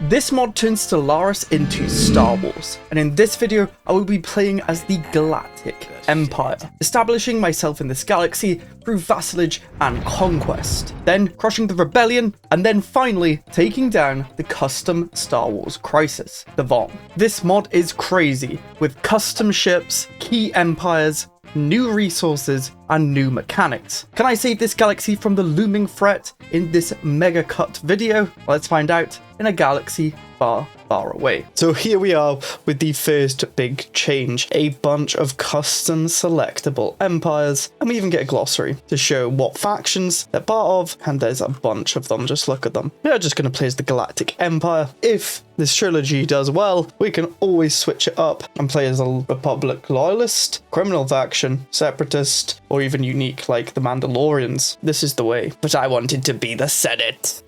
This mod turns Stellaris into Star Wars, and in this video I will be playing as the Galactic Empire, establishing myself in this galaxy through vassalage and conquest, then crushing the rebellion, and then finally taking down the custom Star Wars crisis, the Vong. This mod is crazy, with custom ships, key empires, new resources, and new mechanics. Can I save this galaxy from the looming threat in this mega cut video? Let's find out in a galaxy far, far away. So here we are with the first big change, a bunch of custom selectable empires, and we even get a glossary to show what factions they're part of, and there's a bunch of them, just look at them. We are just going to play as the Galactic Empire. If this trilogy does well, we can always switch it up and play as a Republic loyalist, criminal faction, separatist, or even unique like the Mandalorians. This is the way. But I wanted to be the Senate.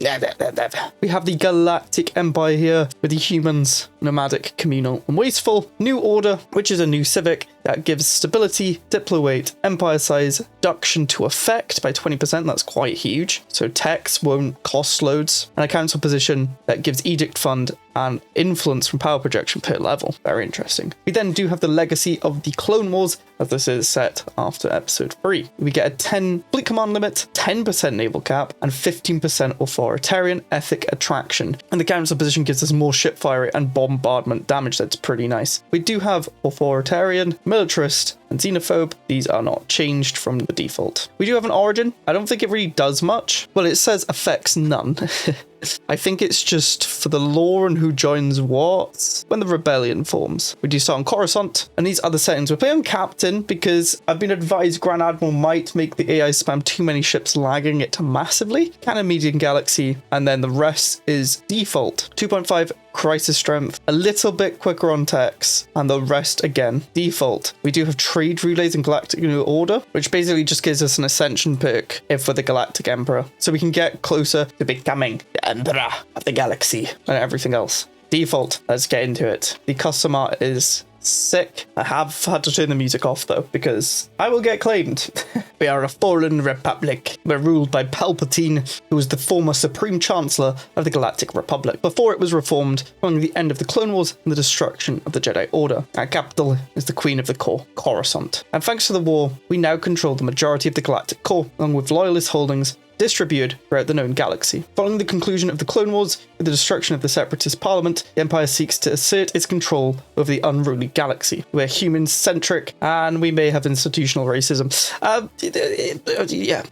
We have the Galactic Empire here with the humans, nomadic, communal, and wasteful. New Order, which is a new civic that gives stability, diplo weight, empire size, reduction to effect by 20%. That's quite huge. So techs won't cost loads. And a council position that gives edict fund and influence from power projection per level. Very interesting. We then do have the legacy of the Clone Wars, as this is set after episode 3. We get a 10 fleet command limit, 10% naval cap, and 15% authoritarian ethic attraction. And the council position gives us more ship fire rate and bombardment damage. That's pretty nice. We do have authoritarian, militarist, and xenophobe. These are not changed from the default. We do have an origin. I don't think it really does much. Well, it says affects none. I think it's just for the lore and who joins what when the rebellion forms. We do start on Coruscant, and these other settings we're playing on Captain because I've been advised Grand Admiral might make the AI spam too many ships, lagging it massively. Kind of medium galaxy, and then the rest is default. 2.5 crisis strength, a little bit quicker on techs, and the rest again default. We do have trade relays and Galactic New Order, which basically just gives us an ascension perk if we're the Galactic Emperor, so we can get closer to becoming the Emperor of the galaxy and everything else. Default. Let's get into it. The custom art is sick. I have had to turn the music off though, because I will get claimed. We are a fallen republic. We're ruled by Palpatine, who was the former Supreme Chancellor of the Galactic Republic before it was reformed following the end of the Clone Wars and the destruction of the Jedi Order. Our capital is the Queen of the Core, Coruscant. And thanks to the war, we now control the majority of the Galactic Core, along with loyalist holdings distributed throughout the known galaxy. Following the conclusion of the Clone Wars, with the destruction of the Separatist Parliament, the Empire seeks to assert its control over the unruly galaxy. We're human-centric, and we may have institutional racism. Yeah.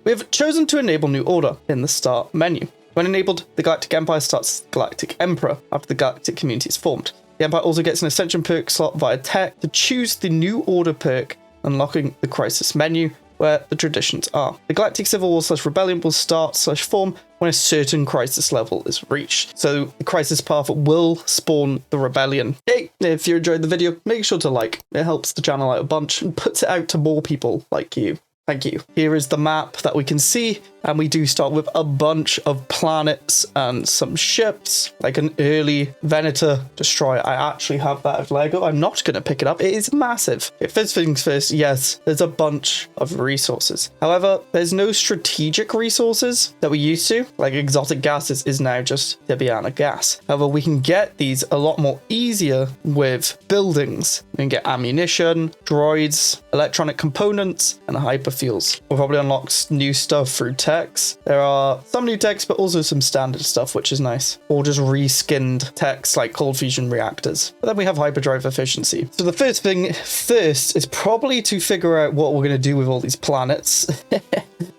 We have chosen to enable New Order in the Start menu. When enabled, the Galactic Empire starts Galactic Emperor after the Galactic Community is formed. The Empire also gets an Ascension perk slot via tech to choose the New Order perk, unlocking the Crisis menu, where the traditions are. The Galactic Civil War / Rebellion will start / form when a certain crisis level is reached. So the crisis path will spawn the rebellion. Hey, if you enjoyed the video, make sure to like. It helps the channel out a bunch and puts it out to more people like you. Thank you. Here is the map that we can see, and we do start with a bunch of planets and some ships, like an early Venator destroyer. I actually have that of Lego. I'm not going to pick it up. It is massive. First things first, yes, there's a bunch of resources. However, there's no strategic resources that we used to, like exotic gases is now just Tibiana gas. However, we can get these a lot more easier with buildings. We can get ammunition, droids, electronic components, and hyperfuels. We'll probably unlock new stuff through techs. There are some new techs, but also some standard stuff, which is nice. Or just reskinned techs like cold fusion reactors. But then we have hyperdrive efficiency. So the first thing first is probably to figure out what we're going to do with all these planets.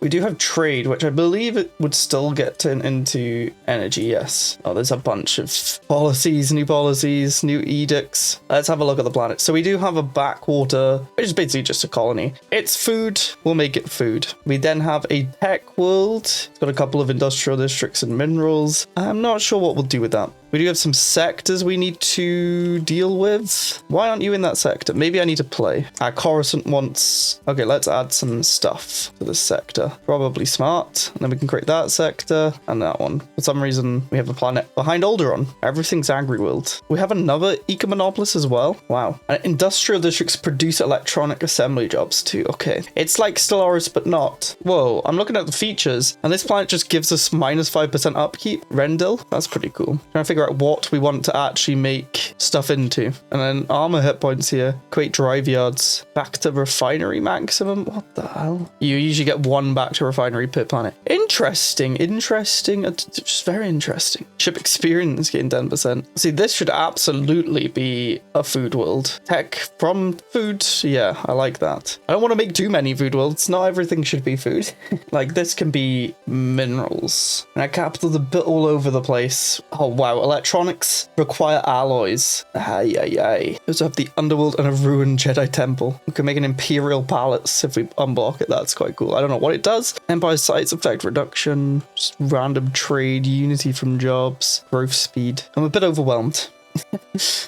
We do have trade, which I believe it would still get turned into energy, yes. Oh, there's a bunch of policies, new edicts. Let's have a look at the planet. So we do have a backwater, which is basically just a colony. It's food, we'll make it food. We then have a tech world. It's got a couple of industrial districts and minerals. I'm not sure what we'll do with that. We do have some sectors we need to deal with. Why aren't you in that sector? Maybe I need to play. Coruscant wants... Okay, let's add some stuff to this sector. Probably smart. And then we can create that sector and that one. For some reason, we have a planet behind Alderaan. Everything's agri-world. We have another eco-monopolis as well. Wow. And industrial districts produce electronic assembly jobs too. Okay. It's like Stellaris, but not. Whoa, I'm looking at the features, and this planet just gives us -5% upkeep. Rendell? That's pretty cool. Trying to figure figure out what we want to actually make stuff into. And then armor hit points here. Create drive yards. Back to refinery maximum. What the hell? You usually get 1 back to refinery per planet. Interesting. Just very interesting. Ship experience getting 10%. See, this should absolutely be a food world. Tech from food. Yeah, I like that. I don't want to make too many food worlds. Not everything should be food. Like this can be minerals. And our capital's a bit all over the place. Oh wow, electronics require alloys. Ay. We also have the underworld and a ruined Jedi temple. We can make an Imperial palace if we unblock it. That's quite cool. I don't know what it does. Empire sites effect reduction, just random trade, unity from jobs, growth speed. I'm a bit overwhelmed.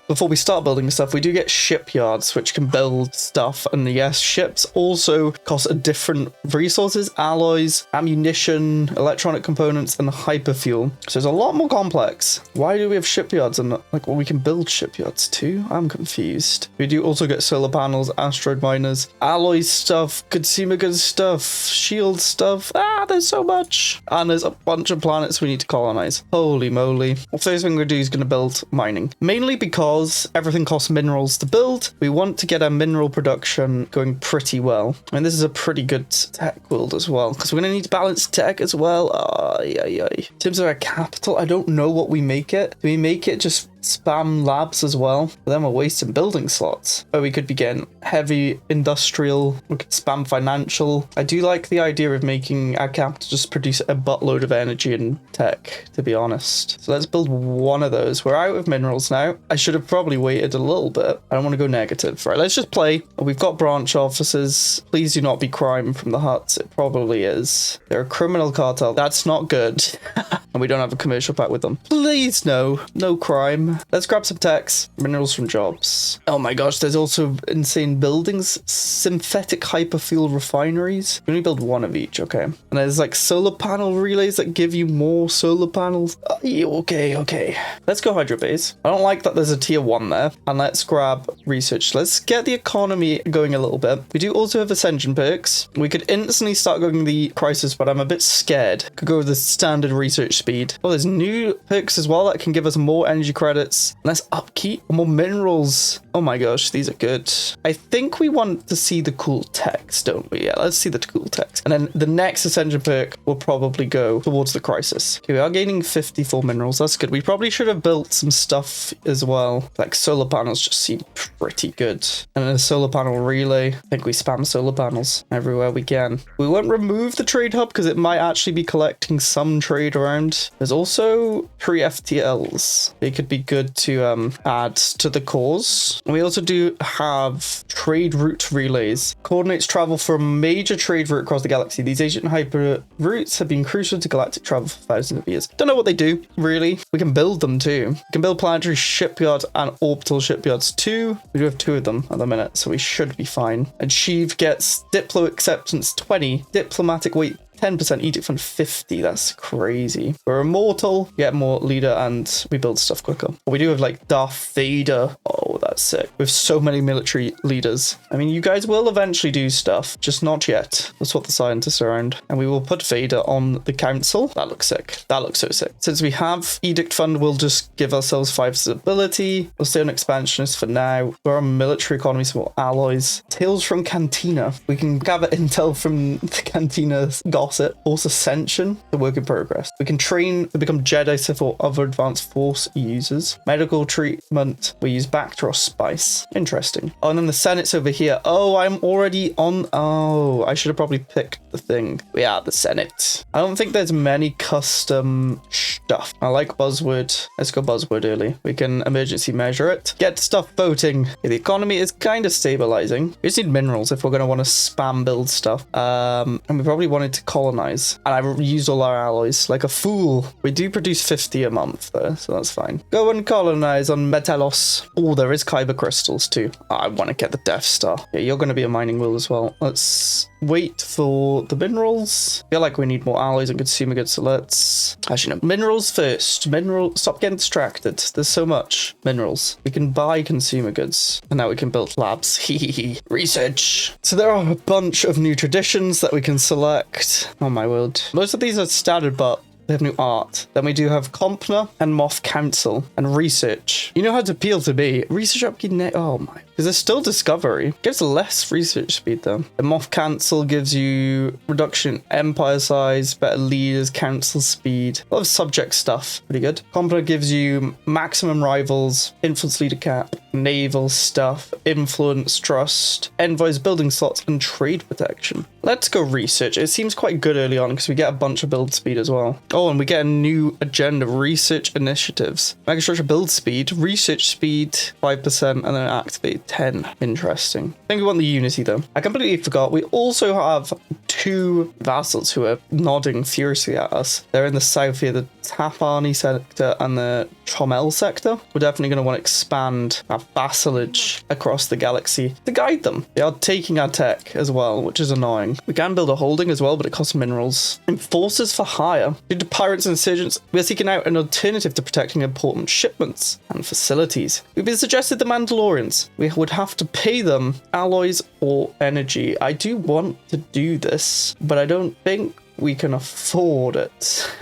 Before we start building stuff, we do get shipyards which can build stuff, and yes, ships also cost different resources, alloys, ammunition, electronic components, and hyperfuel. So it's a lot more complex. Why do we have shipyards and like, well, we can build shipyards too? I'm confused. We do also get solar panels, asteroid miners, alloy stuff, consumer goods stuff, shield stuff. There's so much. And there's a bunch of planets we need to colonize. Holy moly. The first thing we're gonna do is gonna build mining. Mainly because everything costs minerals to build. We want to get our mineral production going pretty well. I mean, this is a pretty good tech world as well, because we're going to need to balance tech as well. In terms of our capital, I don't know what we make it. Do we make it just spam labs as well? But then we're wasting building slots. Or we could be getting heavy industrial. We could spam financial. I do like the idea of making our capital just produce a buttload of energy and tech, to be honest. So let's build one of those. We're out of minerals now. I should have probably waited a little bit. I don't want to go negative. Right, let's just play. We've got branch offices. Please do not be crime from the huts. It probably is. They're a criminal cartel. That's not good. And we don't have a commercial pack with them. Please, no crime. Let's grab some techs. Minerals from jobs. Oh my gosh, there's also insane buildings. Synthetic hyperfuel refineries. We only build one of each, okay. And there's like solar panel relays that give you more solar panels. Okay. Let's go hydro base. I don't like that there's a tier 1 there. And let's grab research. Let's get the economy going a little bit. We do also have ascension perks. We could instantly start going the crisis, but I'm a bit scared. Could go with the standard research speed. Oh, there's new perks as well that can give us more energy credits. Less upkeep, more minerals. Oh my gosh, these are good. I think we want to see the cool text, don't we? Yeah, let's see the cool text. And then the next ascension perk will probably go towards the crisis. Okay, we are gaining 54 minerals. That's good. We probably should have built some stuff as well. Like solar panels just seem pretty good. And then a solar panel relay. I think we spam solar panels everywhere we can. We won't remove the trade hub because it might actually be collecting some trade around. There's also pre-FTLs. They could be good to add to the cause. And we also do have trade route relays. Coordinates travel for a major trade route across the galaxy. These ancient hyper routes have been crucial to galactic travel for thousands of years. Don't know what they do, really. We can build them too. We can build planetary shipyards and orbital shipyards too. We do have 2 of them at the minute, so we should be fine. Achieve gets Diplo acceptance 20, diplomatic weight 10%, edict fund 50. That's crazy. We're immortal, get more leader, and we build stuff quicker. We do have like Darth Vader. Oh, that's sick. We have so many military leaders. I mean, you guys will eventually do stuff, just not yet. That's what the scientists are around. And we will put Vader on the council. That looks sick. That looks so sick. Since we have edict fund, we'll just give ourselves 5 stability. We'll stay on expansionist for now. We're on military economy, some more alloys. Tales from Cantina. We can gather intel from the Cantina gossip. Force Ascension, the work in progress. We can train to become Jedi, Sith, or other advanced Force users. Medical treatment, we use Bacter or Spice. Interesting. Oh, and then the Senate's over here. Oh, I'm already on. Oh, I should have probably picked the thing. We are the Senate. I don't think there's many custom stuff. I like buzzword. Let's go buzzword early. We can emergency measure it. Get stuff voting. Okay, the economy is kind of stabilizing. We just need minerals if we're going to want to spam build stuff. And we probably wanted to colonize. And I used all our alloys like a fool. We do produce 50 a month though, so that's fine. Go and colonize on Metalos. Oh, there is kyber crystals too. I want to get the Death Star. Yeah, you're going to be a mining world as well. Let's wait for the minerals. I feel like we need more alloys and consumer goods, so let's actually no, minerals first. Stop getting distracted. There's so much minerals. We can buy consumer goods and now we can build labs. Research. So there are a bunch of new traditions that we can select. Oh my word. Most of these are standard, but We have new art. Then we do have Compner and Moth Council and research. You know how to appeal to me. Research upkeep oh my. Because there's still discovery. Gives less research speed though. The Moth Council gives you reduction in empire size, better leaders, council speed. A lot of subject stuff. Pretty good. Compner gives you maximum rivals, influence leader cap, naval stuff, influence, trust, envoys, building slots, and trade protection. Let's go research. It seems quite good early on because we get a bunch of build speed as well. Oh, and we get a new agenda, research initiatives. Megastructure build speed, research speed 5%, and then activate 10. Interesting. I think we want the unity though. I completely forgot. We also have 2 vassals who are nodding furiously at us. They're in the south here, the Tapani sector and the Chomel sector. We're definitely going to want to expand our vassalage across the galaxy to guide them. They are taking our tech as well, which is annoying. We can build a holding as well, but it costs minerals. Enforcers for hire. Due to pirates and insurgents, we are seeking out an alternative to protecting important shipments and facilities. We've been suggested the Mandalorians. We would have to pay them alloys or energy. I do want to do this, but I don't think we can afford it.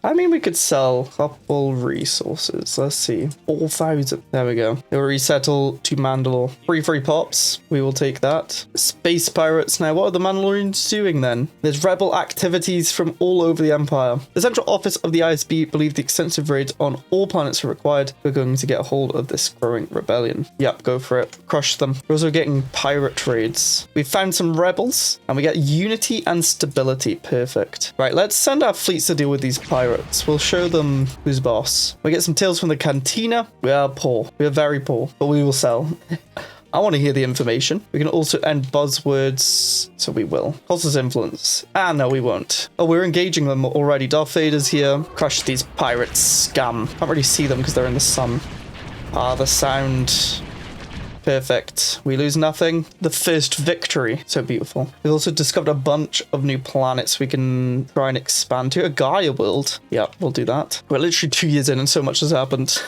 I mean, we could sell a couple resources. Let's see. 4,000. There we go. They'll resettle to Mandalore. Free pops. We will take that. Space pirates. Now, what are the Mandalorians doing then? There's rebel activities from all over the Empire. The central office of the ISB believe the extensive raids on all planets are required. We're going to get a hold of this growing rebellion. Yep, go for it. Crush them. We're also getting pirate raids. We've found some rebels, and we get unity and stability. Perfect. Right, let's send our fleets to deal with these pirates. We'll show them who's boss. We get some tales from the cantina. We are poor. We are very poor, but we will sell. I want to hear the information. We can also end buzzwords, so we will. Cost us influence. Ah, no, we won't. Oh, we're engaging them already. Darth Vader's here. Crush these pirates, scum. Can't really see them because they're in the sun. Ah, the sound. Perfect. We lose nothing. The first victory. So beautiful. We've also discovered a bunch of new planets we can try and expand to. A Gaia world. Yep, we'll do that. We're literally 2 years in and so much has happened.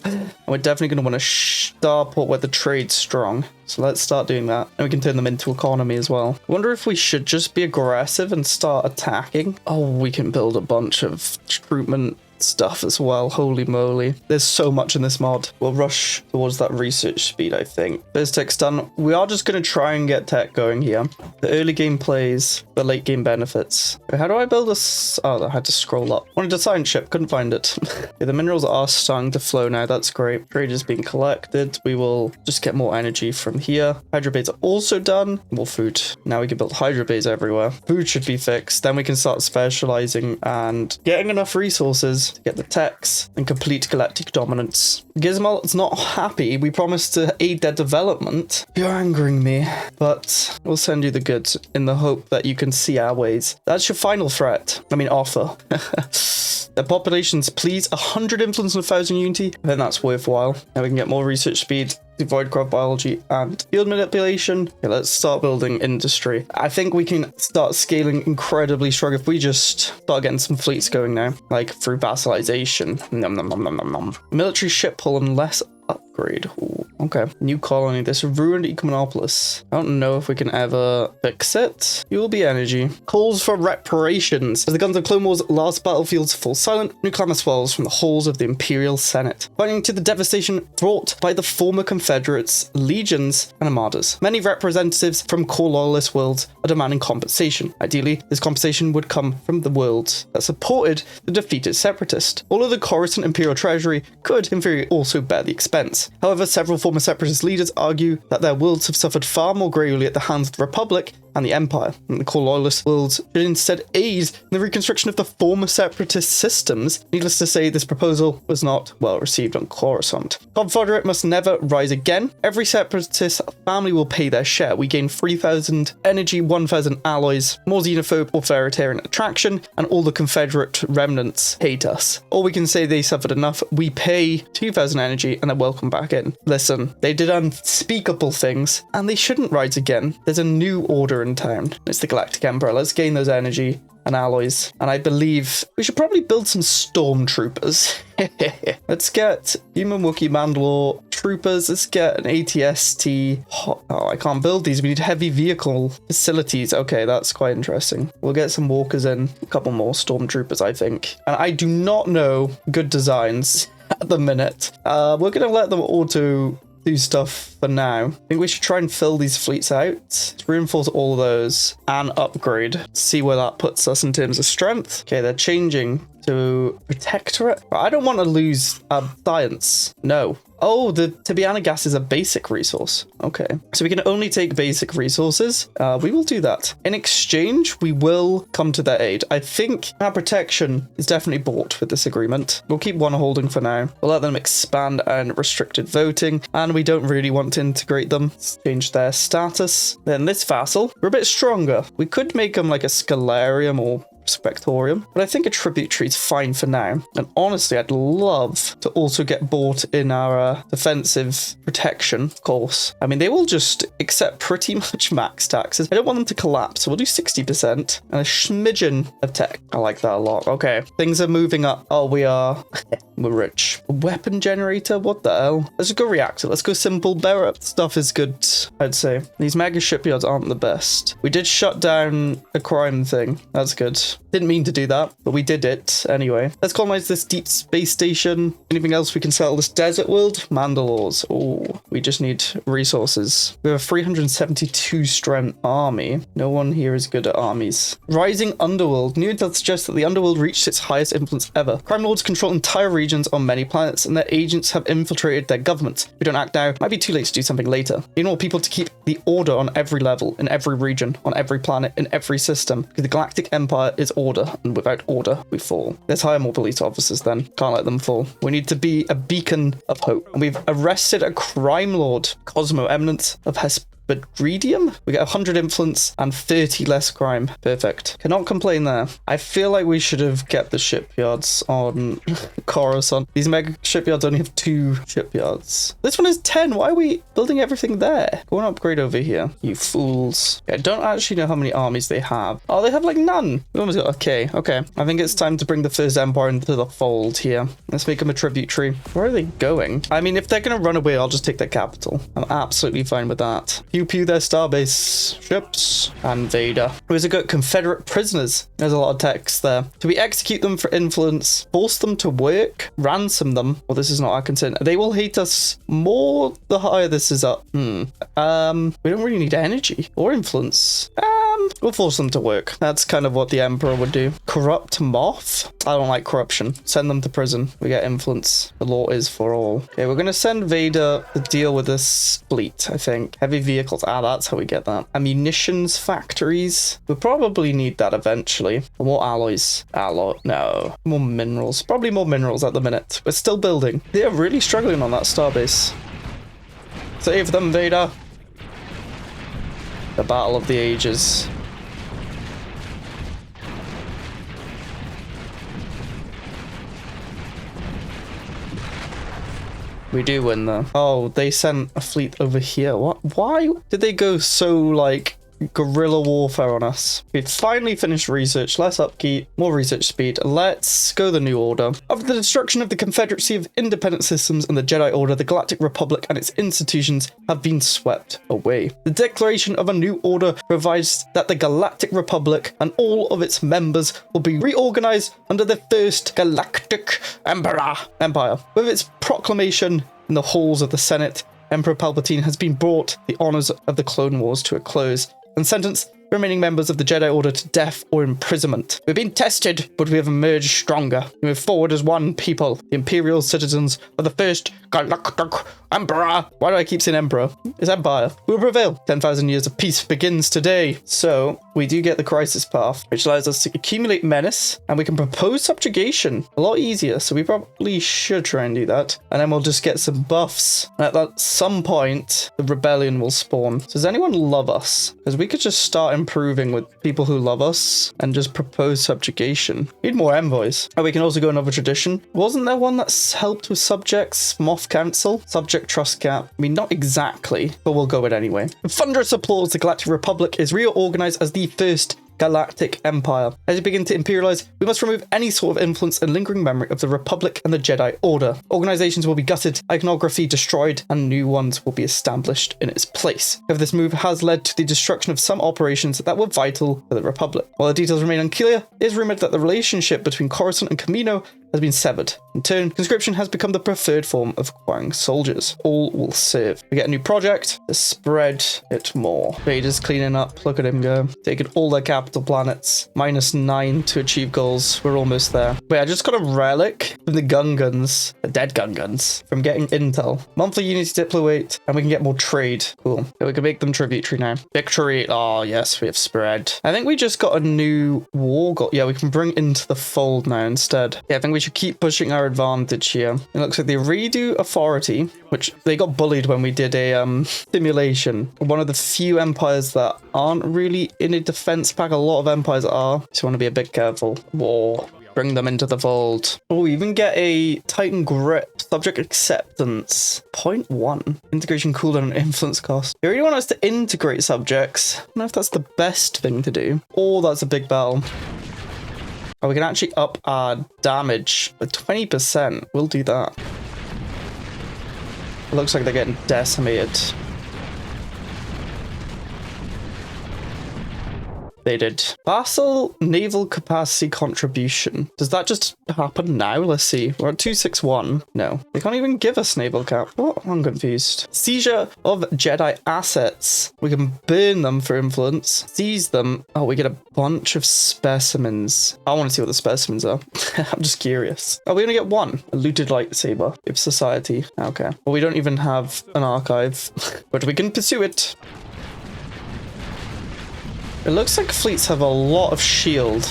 And we're definitely going to want a starport where the trade's strong. So let's start doing that. And we can turn them into economy as well. I wonder if we should just be aggressive and start attacking. Oh, we can build a bunch of recruitment stuff as well. Holy moly. There's so much in this mod. We'll rush towards that research speed, I think. First tech's done. We are just going to try and get tech going here. The early game plays, the late game benefits. How do I build this? Oh, I had to scroll up. Wanted a science ship, couldn't find it. Yeah, the minerals are starting to flow now. That's great. Trade is being collected. We will just get more energy from here. Hydrobays are also done. More food. Now we can build hydrobays everywhere. Food should be fixed. Then we can start specializing and getting enough resources to get the techs and complete galactic dominance. Gizmal's not happy. We promised to aid their development. You're angering me, but we'll send you the goods in the hope that you can see our ways. That's your final threat. I mean, offer. Their populations please 100 influence and 1,000 unity. Then that's worthwhile. Now we can get more research speed, voidcraft biology, and field manipulation. Okay, let's start building industry. I think we can start scaling incredibly strong if we just start getting some fleets going now, like through vassalization. Nom, nom, nom, nom, nom, nom. Military ship pull unless upgrade. Ooh, okay. New colony. This ruined Ecomonopolis. I don't know if we can ever fix it. You will be energy. Calls for reparations. As the guns of Clone Wars' last battlefields fall silent, new clamor swells from the halls of the Imperial Senate, pointing to the devastation brought by the former Confederates, legions, and armadas. Many representatives from core loyalist worlds are demanding compensation. Ideally, this compensation would come from the worlds that supported the defeated separatist. Although the Coruscant Imperial Treasury could, in theory, also bear the expense. However, several former separatist leaders argue that their worlds have suffered far more gravely at the hands of the Republic and the Empire, and the core loyalist worlds should instead aid in the reconstruction of the former separatist systems. Needless to say, this proposal was not well received on Coruscant. Confederate must never rise again. Every separatist family will pay their share. We gain 3,000 energy, 1,000 alloys, more xenophobe or authoritarian attraction, and all the Confederate remnants hate us. Or we can say they suffered enough. We pay 2,000 energy and they're welcome back in. Listen, they did unspeakable things, and they shouldn't rise again. There's a new order in town. It's the Galactic Emperor. Let's gain those energy and alloys. And I believe we should probably build some stormtroopers. Let's get Human Wookiee Mandalore stormtroopers. Let's get an ATST. Oh, I can't build these. We need heavy vehicle facilities. Okay, that's quite interesting. We'll get some walkers in, a couple more stormtroopers, I think. And I do not know good designs at the minute. We're going to let them auto do stuff for now. I think we should try and fill these fleets out. Let's reinforce all of those and upgrade. See where that puts us in terms of strength. Okay, they're changing to protectorate. I don't want to lose science. No. Oh, the Tibiana gas is a basic resource. Okay, so we can only take basic resources. We will do that. In exchange, we will come to their aid. I think our protection is definitely bought with this agreement. We'll keep one holding for now. We'll let them expand and restricted voting, and we don't really want to integrate them. Let's change their status. Then this vassal, we're a bit stronger. We could make them like a Scalarium or Spectorium, but I think a tributary is fine for now. And honestly, I'd love to also get bought in our defensive protection, of course. I mean, they will just accept pretty much max taxes. I don't want them to collapse, so we'll do 60% and a smidgen of tech. I like that a lot. Okay, things are moving up. Oh, we are. We're rich. A weapon generator? What the hell? Let's just go reactor. Let's go simple. Bearer stuff is good, I'd say. These mega shipyards aren't the best. We did shut down a crime thing. That's good. Didn't mean to do that, but we did it anyway. Let's colonize this deep space station. Anything else we can settle this desert world? Mandalores. Oh, we just need resources. We have a 372 strength army. No one here is good at armies. Rising underworld. New intel suggests that the underworld reached its highest influence ever. Crime lords control entire regions on many planets, and their agents have infiltrated their government. If we don't act now, it might be too late to do something later. We need more people to keep the order on every level, in every region, on every planet, in every system, because the Galactic Empire is order, and without order, we fall. Let's hire more police officers then. Can't let them fall. We need to be a beacon of hope. And we've arrested a crime lord, Cosmo, eminence of Hesperidium. We get 100 influence and 30 less crime. Perfect. Cannot complain there. I feel like we should have kept the shipyards on Coruscant. These mega shipyards only have 2 shipyards. This one is 10. Why are we building everything there? Go and upgrade over here, you fools. I don't actually know how many armies they have. Oh, they have like none. We almost got okay. I think it's time to bring the first empire into the fold here. Let's make them a tributary. Where are they going? I mean, if they're going to run away, I'll just take their capital. I'm absolutely fine with that. Pew pew their starbase ships. And Vader. Where's it got? Confederate prisoners. There's a lot of text there. Do we execute them for influence? Force them to work? Ransom them? Well, this is not our concern. They will hate us more the higher this is up. We don't really need energy or influence. We'll force them to work. That's kind of what the Emperor would do. Corrupt Moth? I don't like corruption. Send them to prison. We get influence. The law is for all. Okay, we're going to send Vader to deal with this fleet, I think. Heavy vehicles. That's how we get that. Ammunitions factories. We'll probably need that eventually. More alloys. No. More minerals. Probably more minerals at the minute. We're still building. They're really struggling on that starbase. Save them, Vader. The battle of the ages. We do win though. Oh, they sent a fleet over here. What? Why did they go so like guerrilla warfare on us? We've finally finished research. Less upkeep, more research speed. Let's go the New Order. After the destruction of the Confederacy of Independent Systems and the Jedi Order, the Galactic Republic and its institutions have been swept away. The Declaration of a New Order provides that the Galactic Republic and all of its members will be reorganized under the First Galactic Empire. With its proclamation in the halls of the Senate, Emperor Palpatine has been brought the honors of the Clone Wars to a close and sentenced the remaining members of the Jedi Order to death or imprisonment. We've been tested, but we have emerged stronger. We move forward as one people, the Imperial citizens of the First Galactic Emperor. Why do I keep saying Emperor? It's Empire. We will prevail. 10,000 years of peace begins today. So we do get the crisis path, which allows us to accumulate menace, and we can propose subjugation a lot easier. So we probably should try and do that. And then we'll just get some buffs. And at some point, the rebellion will spawn. So does anyone love us? Because we could just start improving with people who love us and just propose subjugation. We need more envoys. And we can also go another tradition. Wasn't there one that's helped with subjects? Moth Council? Subject trust cap? I mean, not exactly, but we'll go with it anyway. With thunderous applause, the Galactic Republic is reorganized as the First Galactic Empire. As you begin to imperialize, we must remove any sort of influence and lingering memory of the Republic and the Jedi Order. Organizations will be gutted, iconography destroyed, and new ones will be established in its place. However, this move has led to the destruction of some operations that were vital for the Republic. While the details remain unclear, it is rumored that the relationship between Coruscant and Camino has been severed. In turn, conscription has become the preferred form of acquiring soldiers. All will serve. We get a new project to spread it more. Vader's cleaning up. Look at him go. Taking all their capital planets. -9 to achieve goals. We're almost there. Wait, I just got a relic from the Gungans, the dead Gungans, from getting intel. Monthly unity deployate, and we can get more trade. Cool. Okay, we can make them tributary now. Victory. Oh, yes, we have spread. I think we just got a new war goal. Yeah, we can bring into the fold now instead. Yeah, I think we should keep pushing our advantage here. It looks like they redo authority, which they got bullied when we did a simulation. One of the few empires that aren't really in a defense pack. A lot of empires are. So want to be a bit careful. War. Bring them into the fold. Oh, we even get a Titan grip. Subject acceptance. 0.1. Integration cooldown and influence cost. They really want us to integrate subjects. I don't know if that's the best thing to do. Or that's a big battle. Oh, we can actually up our damage by 20%. We'll do that. It looks like they're getting decimated. They did. Vassal naval capacity contribution. Does that just happen now? Let's see. We're at 261. No, they can't even give us naval cap. What? I'm confused. Seizure of Jedi assets. We can burn them for influence. Seize them. Oh, we get a bunch of specimens. I want to see what the specimens are. I'm just curious. Oh, we only get one. A looted lightsaber. If society. Okay. Well, we don't even have an archive, but we can pursue it. It looks like fleets have a lot of shield.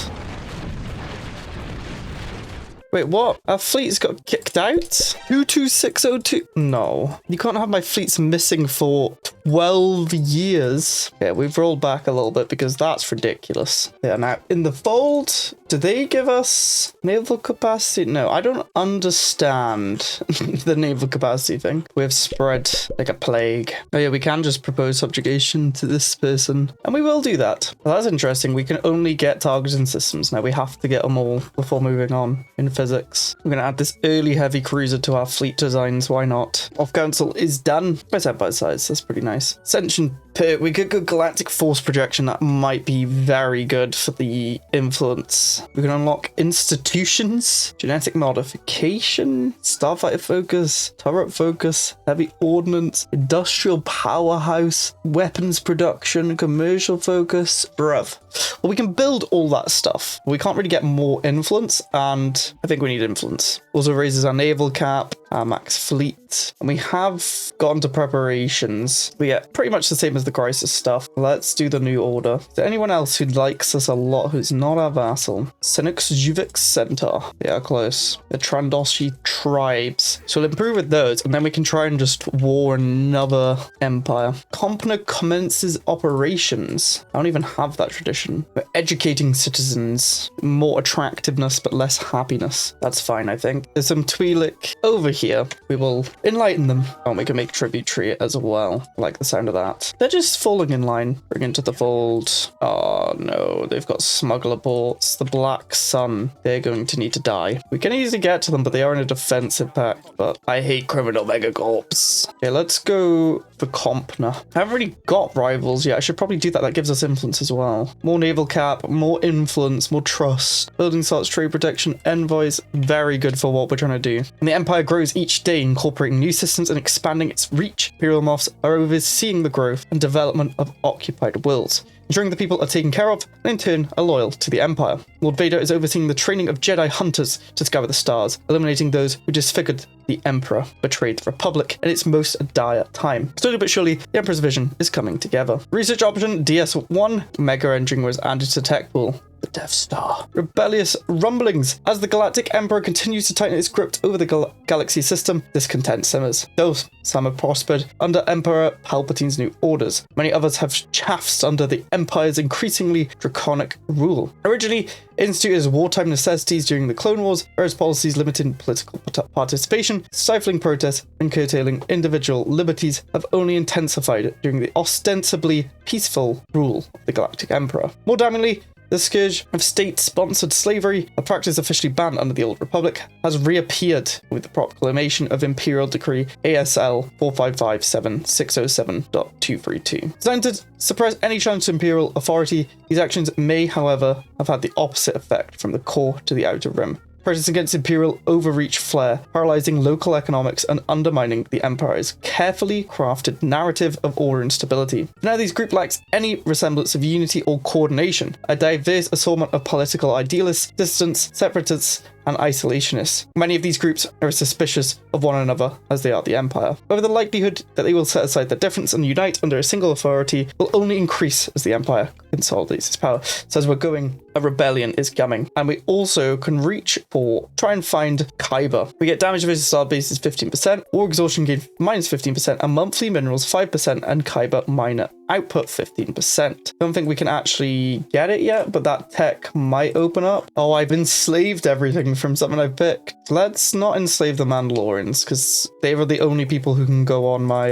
Wait, what? Our fleet's got kicked out? 22602? No. You can't have my fleets missing for 12 years. Yeah, we've rolled back a little bit because that's ridiculous. They are now in the fold. Do they give us naval capacity? No, I don't understand the naval capacity thing. We have spread like a plague. Oh yeah, we can just propose subjugation to this person. And we will do that. Well, that's interesting. We can only get targets and systems. Now we have to get them all before moving on in physics. We're going to add this early heavy cruiser to our fleet designs. Why not? Off council is done. It's out by size. That's pretty nice. Ascension pit. We could go galactic force projection. That might be very good for the influence. We can unlock institutions, genetic modification, starfighter focus, turret focus, heavy ordnance, industrial powerhouse, weapons production, commercial focus. Bruv. Well, we can build all that stuff. We can't really get more influence, and I think we need influence. Also raises our naval cap, our max fleet, and we have gotten to preparations. We get pretty much the same as the crisis stuff. Let's do the new order. Is there anyone else who likes us a lot who's not our vassal? Senux Juvix Center. They are close. The Trandoshi tribes. So we'll improve with those, and then we can try and just war another empire. Compner commences operations. I don't even have that tradition. We're educating citizens. More attractiveness, but less happiness. That's fine, I think. There's some Twi'lek over here. We will enlighten them. And we can make tributary as well. I like the sound of that. They're just falling in line. Bring into the fold. Oh no, they've got smuggler ports. The Black Sun. They're going to need to die. We can easily get to them, but they are in a defensive pact. But I hate criminal megacorps. Okay, let's go for Compner. I haven't really got rivals yet. I should probably do that. That gives us influence as well. More naval cap, more influence, more trust. Building slots, trade protection, envoys. Very good for what we're trying to do. And the empire grows each day, incorporating new systems and expanding its reach. Imperial moths are overseeing the growth and development of occupied worlds, ensuring the people are taken care of and in turn are loyal to the Empire. Lord Vader is overseeing the training of Jedi hunters to discover the stars, eliminating those who disfigured the Emperor, betrayed the Republic in its most dire time. Slowly but surely, the Emperor's vision is coming together. Research option DS1, Mega Engine was added to tech pool. The Death Star. Rebellious rumblings. As the Galactic Emperor continues to tighten its grip over the galaxy system, discontent simmers. Though some have prospered under Emperor Palpatine's new orders, many others have chafed under the Empire's increasingly draconic rule. Originally instituted as wartime necessities during the Clone Wars, various policies limiting political participation, stifling protests, and curtailing individual liberties have only intensified during the ostensibly peaceful rule of the Galactic Emperor. More damningly, The scourge of state-sponsored slavery, a practice officially banned under the Old Republic, has reappeared with the proclamation of Imperial Decree ASL 4557-607.232. Designed to suppress any challenge to imperial authority, these actions may, however, have had the opposite effect from the core to the outer rim. Protests against imperial overreach flare, paralyzing local economics and undermining the empire's carefully crafted narrative of order and stability. Now these groups lacks any resemblance of unity or coordination, a diverse assortment of political idealists, dissidents, separatists, and isolationists. Many of these groups are as suspicious of one another as they are the Empire. However, the likelihood that they will set aside their difference and unite under a single authority will only increase as the Empire consolidates its power. So as we're going, a rebellion is coming. And we also can reach for, try and find Kyber. We get damage versus star bases 15%, war exhaustion gain minus 15%, and monthly minerals 5%, and Kyber miner output 15%. Don't think we can actually get it yet, but that tech might open up. Oh, I've enslaved everything from something I've picked. Let's not enslave the Mandalorians, because they are the only people who can go on my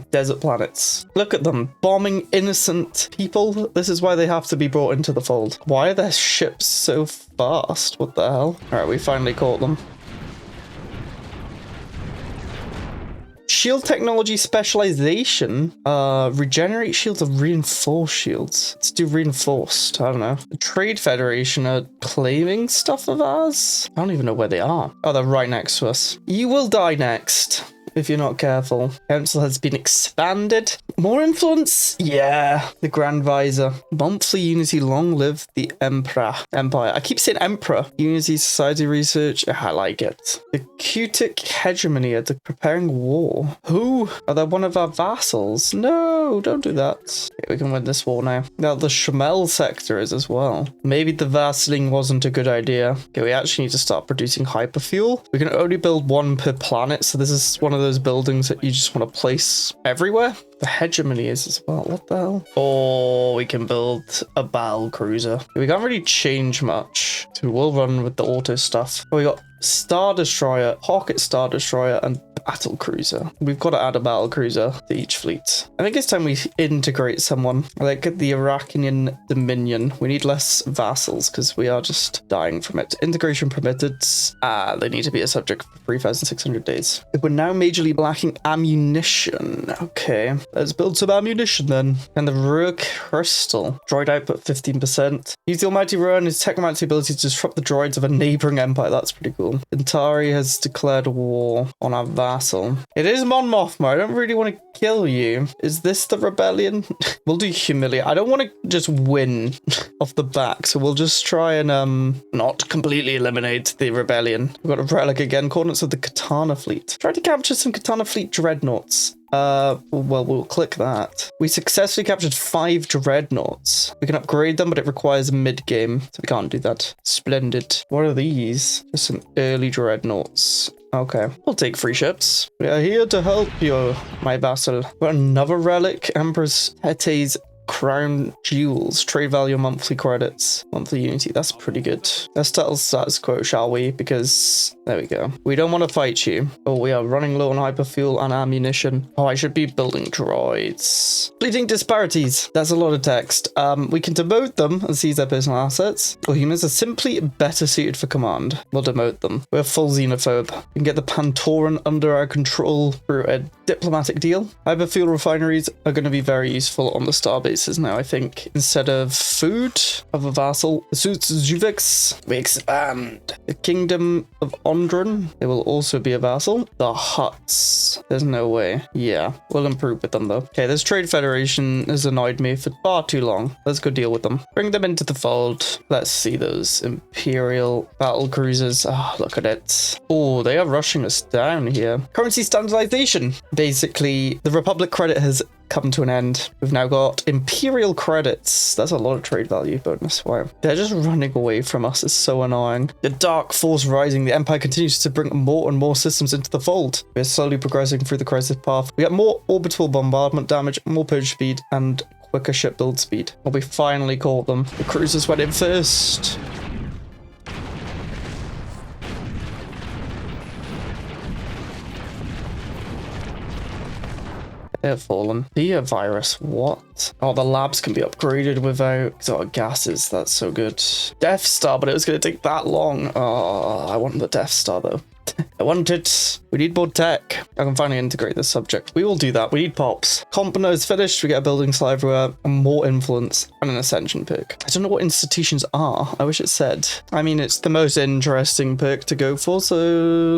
desert planets. Look at them, bombing innocent people. This is why they have to be brought into the fold. Why are their ships so fast? What the hell? All right, we finally caught them. Shield technology specialization. Regenerate shields or reinforce shields. Let's do reinforced. I don't know. The Trade Federation are claiming stuff of ours. I don't even know where they are. Oh, they're right next to us. You will die next if you're not careful. Council has been expanded. More influence? Yeah. The Grand Visor. Monthly unity. Long live the Empire. I keep saying Emperor. Unity Society research. I like it. The Cutic hegemony are preparing war. Who? Are they one of our vassals? No, don't do that. Okay, we can win this war now. Now the Shamel sector is as well. Maybe the vassaling wasn't a good idea. Okay, we actually need to start producing hyperfuel. We can only build one per planet, so this is one of those buildings that you just want to place everywhere. The hegemony is as well. What the hell? Oh, we can build a battle cruiser. We can't really change much, so we'll run with the auto stuff. Oh, we got Star Destroyer, Pocket Star Destroyer, and Battle Cruiser. We've got to add a Battle Cruiser to each fleet. I think it's time we integrate someone. Like the Iraqinian Dominion. We need less vassals because we are just dying from it. Integration permitted. They need to be a subject for 3,600 days. We're now majorly lacking ammunition. Okay, let's build some ammunition then. And the Rur Crystal. Droid output 15%. Use the Almighty Rur and his technomancy ability to disrupt the droids of a neighboring empire. That's pretty cool. Intari has declared war on our vassal. It is Mon Mothma. I don't really want to kill you. Is this the rebellion? We'll do humiliate. I don't want to just win off the back, so we'll just try and not completely eliminate the rebellion. We've got a relic again. Coordinates of the Katana fleet. Try to capture some Katana fleet dreadnoughts. Well, we'll click that. We successfully captured 5 dreadnoughts. We can upgrade them, but it requires mid-game, so we can't do that. Splendid. What are these? Just some early dreadnoughts. Okay, we'll take 3 ships. We are here to help you, my vassal. Got another relic. Empress Hete's Crown Jewels. Trade value monthly credits. Monthly unity. That's pretty good. Let's settle status quo, shall we? Because there we go. We don't want to fight you. Oh, we are running low on hyperfuel and ammunition. Oh, I should be building droids. Fleeting disparities. That's a lot of text. We can demote them and seize their personal assets. Or humans are simply better suited for command. We'll demote them. We're full xenophobe. We can get the Pantoran under our control through a diplomatic deal. Hyperfuel refineries are going to be very useful on the starbase now, I think. Instead of food of a vassal, suits Zuvix, we expand. The Kingdom of Ondran, they will also be a vassal. The Huts, there's no way. Yeah, we'll improve with them though. Okay, this Trade Federation has annoyed me for far too long. Let's go deal with them. Bring them into the fold. Let's see those Imperial battle cruisers. Ah, look at it. Oh, they are rushing us down here. Currency standardization. Basically, the Republic credit has come to an end. We've now got Imperial credits. That's a lot of trade value bonus. Wow. They're just running away from us. It's so annoying. The Dark Force rising. The Empire continues to bring more and more systems into the fold. We're slowly progressing through the crisis path. We get more orbital bombardment damage, more purge speed, and quicker ship build speed. Well, we finally caught them. The cruisers went in first. They're fallen. The virus, what? Oh, the labs can be upgraded without exotic gases. That's so good. Death Star, but it was going to take that long. Oh, I want the Death Star though. I want it. We need more tech. I can finally integrate this subject. We will do that. We need pops. Compana is finished. We get a building slide everywhere and more influence and an ascension pick. I don't know what institutions are. I wish it said. I mean, it's the most interesting pick to go for, so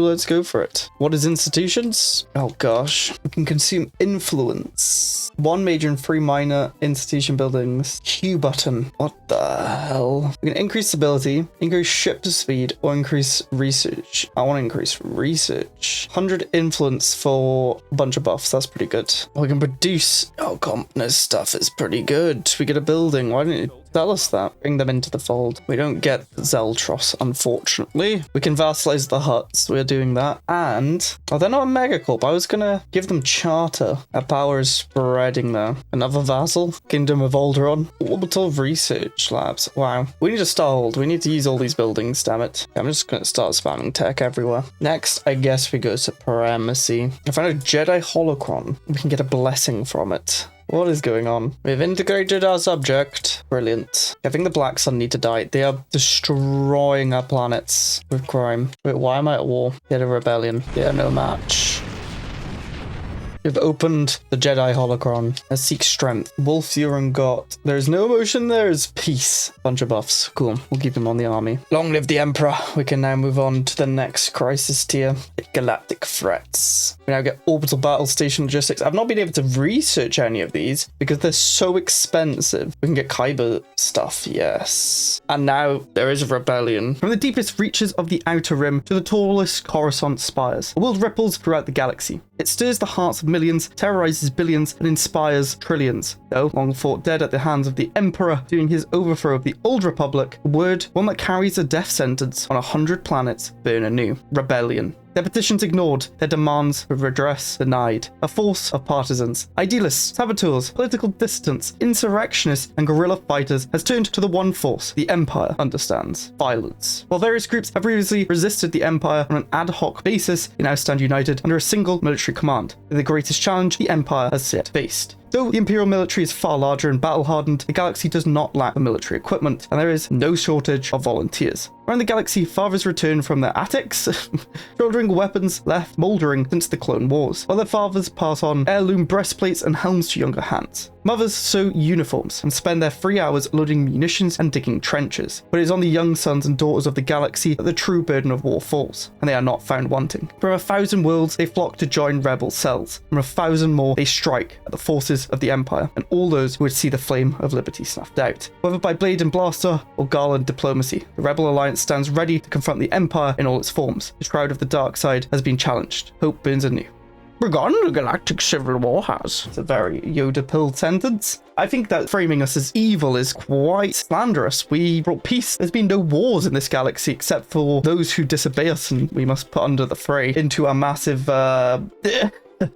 let's go for it. What is institutions? Oh gosh. We can consume influence. 1 major and 3 minor institution buildings. Q button. What the hell? We can increase stability, increase ship speed, or increase research. I want to increase research. 100 influence for a bunch of buffs. That's pretty good. We can produce. Oh, Compana's stuff is pretty good. We get a building. Why don't you tell us that? Bring them into the fold. We don't get Zeltros, unfortunately. We can vassalize the huts. We're doing that. And, oh, they're not a megacorp. I was gonna give them charter. Our power is spreading there. Another vassal. Kingdom of Alderaan. Orbital research labs. Wow. We need a starhold. We need to use all these buildings, damn it. I'm just gonna start spamming tech everywhere. Next, I guess we go supremacy. I found a Jedi holocron. We can get a blessing from it. What is going on? We've integrated our subject. Brilliant. I think the Black Sun need to die. They are destroying our planets with crime. Wait, why am I at war? Get a rebellion. Yeah, no match. We've opened the Jedi holocron. Let's seek strength. Wolf Euron got. There's no emotion, there's peace. Bunch of buffs. Cool. We'll keep him on the army. Long live the Emperor. We can now move on to the next crisis tier. Galactic threats. We now get orbital battle station logistics. I've not been able to research any of these because they're so expensive. We can get Kyber stuff, yes. And now there is a rebellion. From the deepest reaches of the Outer Rim to the tallest Coruscant spires, the world ripples throughout the galaxy. It stirs the hearts of millions, terrorizes billions, and inspires trillions. Though long fought dead at the hands of the Emperor during his overthrow of the Old Republic, a word, one that carries a death sentence on 100 planets, burn anew. Rebellion. Their petitions ignored, their demands for redress denied. A force of partisans, idealists, saboteurs, political dissidents, insurrectionists, and guerrilla fighters has turned to the one force the Empire understands: violence. While various groups have previously resisted the Empire on an ad hoc basis, they now stand united under a single military command. The greatest challenge the Empire has yet faced. Though the Imperial military is far larger and battle-hardened, the galaxy does not lack the military equipment, and there is no shortage of volunteers. Around the galaxy, fathers return from their attics, shouldering weapons left mouldering since the Clone Wars, while their fathers pass on heirloom breastplates and helms to younger hands. Mothers sew uniforms and spend their free hours loading munitions and digging trenches, but it is on the young sons and daughters of the galaxy that the true burden of war falls, and they are not found wanting. From 1,000 worlds, they flock to join rebel cells. From 1,000 more, they strike at the forces of the Empire, and all those who would see the flame of liberty snuffed out. Whether by blade and blaster or garland diplomacy, the Rebel Alliance stands ready to confront the Empire in all its forms. The shroud of the dark side has been challenged. Hope burns anew. Begun the Galactic Civil War has. It's a very Yoda-pilled sentence. I think that framing us as evil is quite slanderous. We brought peace. There's been no wars in this galaxy except for those who disobey us, and we must put under the fray into a massive,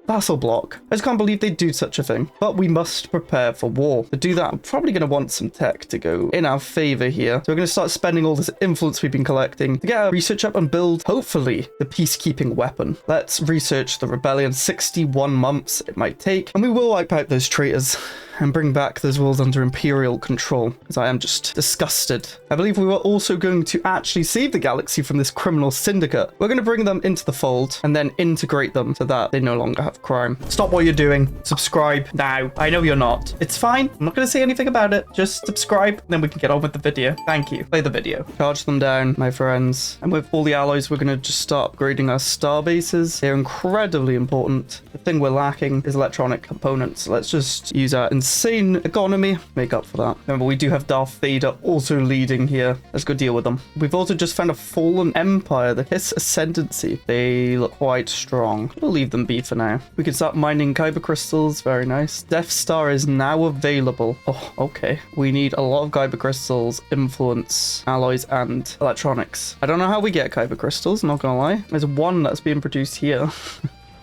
vassal block. I just can't believe they'd do such a thing. But we must prepare for war. To do that, I'm probably going to want some tech to go in our favor here. So we're going to start spending all this influence we've been collecting to get our research up and build, hopefully, the peacekeeping weapon. Let's research the rebellion. 61 months it might take, and we will wipe out those traitors and bring back those worlds under Imperial control, because I am just disgusted. I believe we were also going to actually save the galaxy from this criminal syndicate. We're going to bring them into the fold and then integrate them so that they no longer have crime. Stop what you're doing. Subscribe now. I know you're not. It's fine. I'm not going to say anything about it. Just subscribe, then we can get on with the video. Thank you. Play the video. Charge them down, my friends. And with all the alloys, we're going to just start upgrading our star bases. They're incredibly important. The thing we're lacking is electronic components. Let's just use our insane economy, make up for that. Remember, we do have Darth Vader also leading here. Let's go deal with them. We've also just found a fallen empire, the Hiss Ascendancy. They look quite strong. We'll leave them be for now. We can start mining kyber crystals. Very nice. Death Star is now available. Oh, okay. We need a lot of kyber crystals, influence, alloys, and electronics. I don't know how we get kyber crystals, not gonna lie. There's one that's being produced here.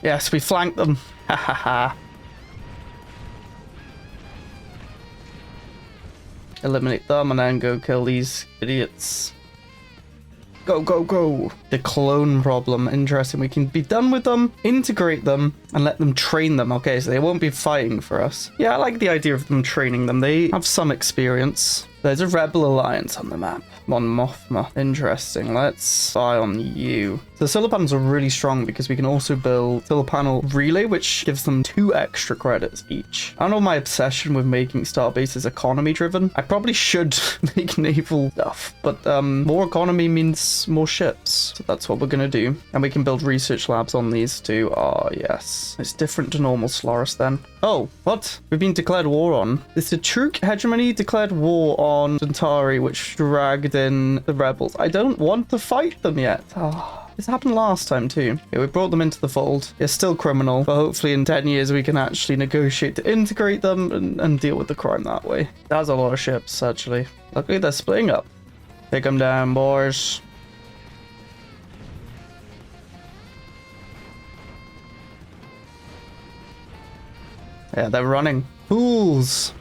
Yes, we flanked them. Ha ha ha. Eliminate them and then go kill these idiots. Go, go, go. The clone problem. Interesting. We can be done with them, integrate them, and let them train them. Okay, so they won't be fighting for us. Yeah, I like the idea of them training them. They have some experience. There's a rebel alliance on the map. Mon Mothma. Interesting. Let's spy on you. The solar panels are really strong because we can also build solar panel relay, which gives them 2 extra credits each. I don't know my obsession with making star bases economy driven. I probably should make naval stuff, but more economy means more ships. So that's what we're gonna do. And we can build research labs on these too. Oh yes. It's different to normal Stellaris then. Oh, what? We've been declared war on. It's the Truk hegemony declared war on Centauri, which dragged in the rebels. I don't want to fight them yet. Oh. This happened last time too. Yeah, we brought them into the fold. They're still criminal, but hopefully in 10 years we can actually negotiate to integrate them and deal with the crime that way. That's a lot of ships, actually. Luckily they're splitting up. Take them down, boys. Yeah, they're running. Fools!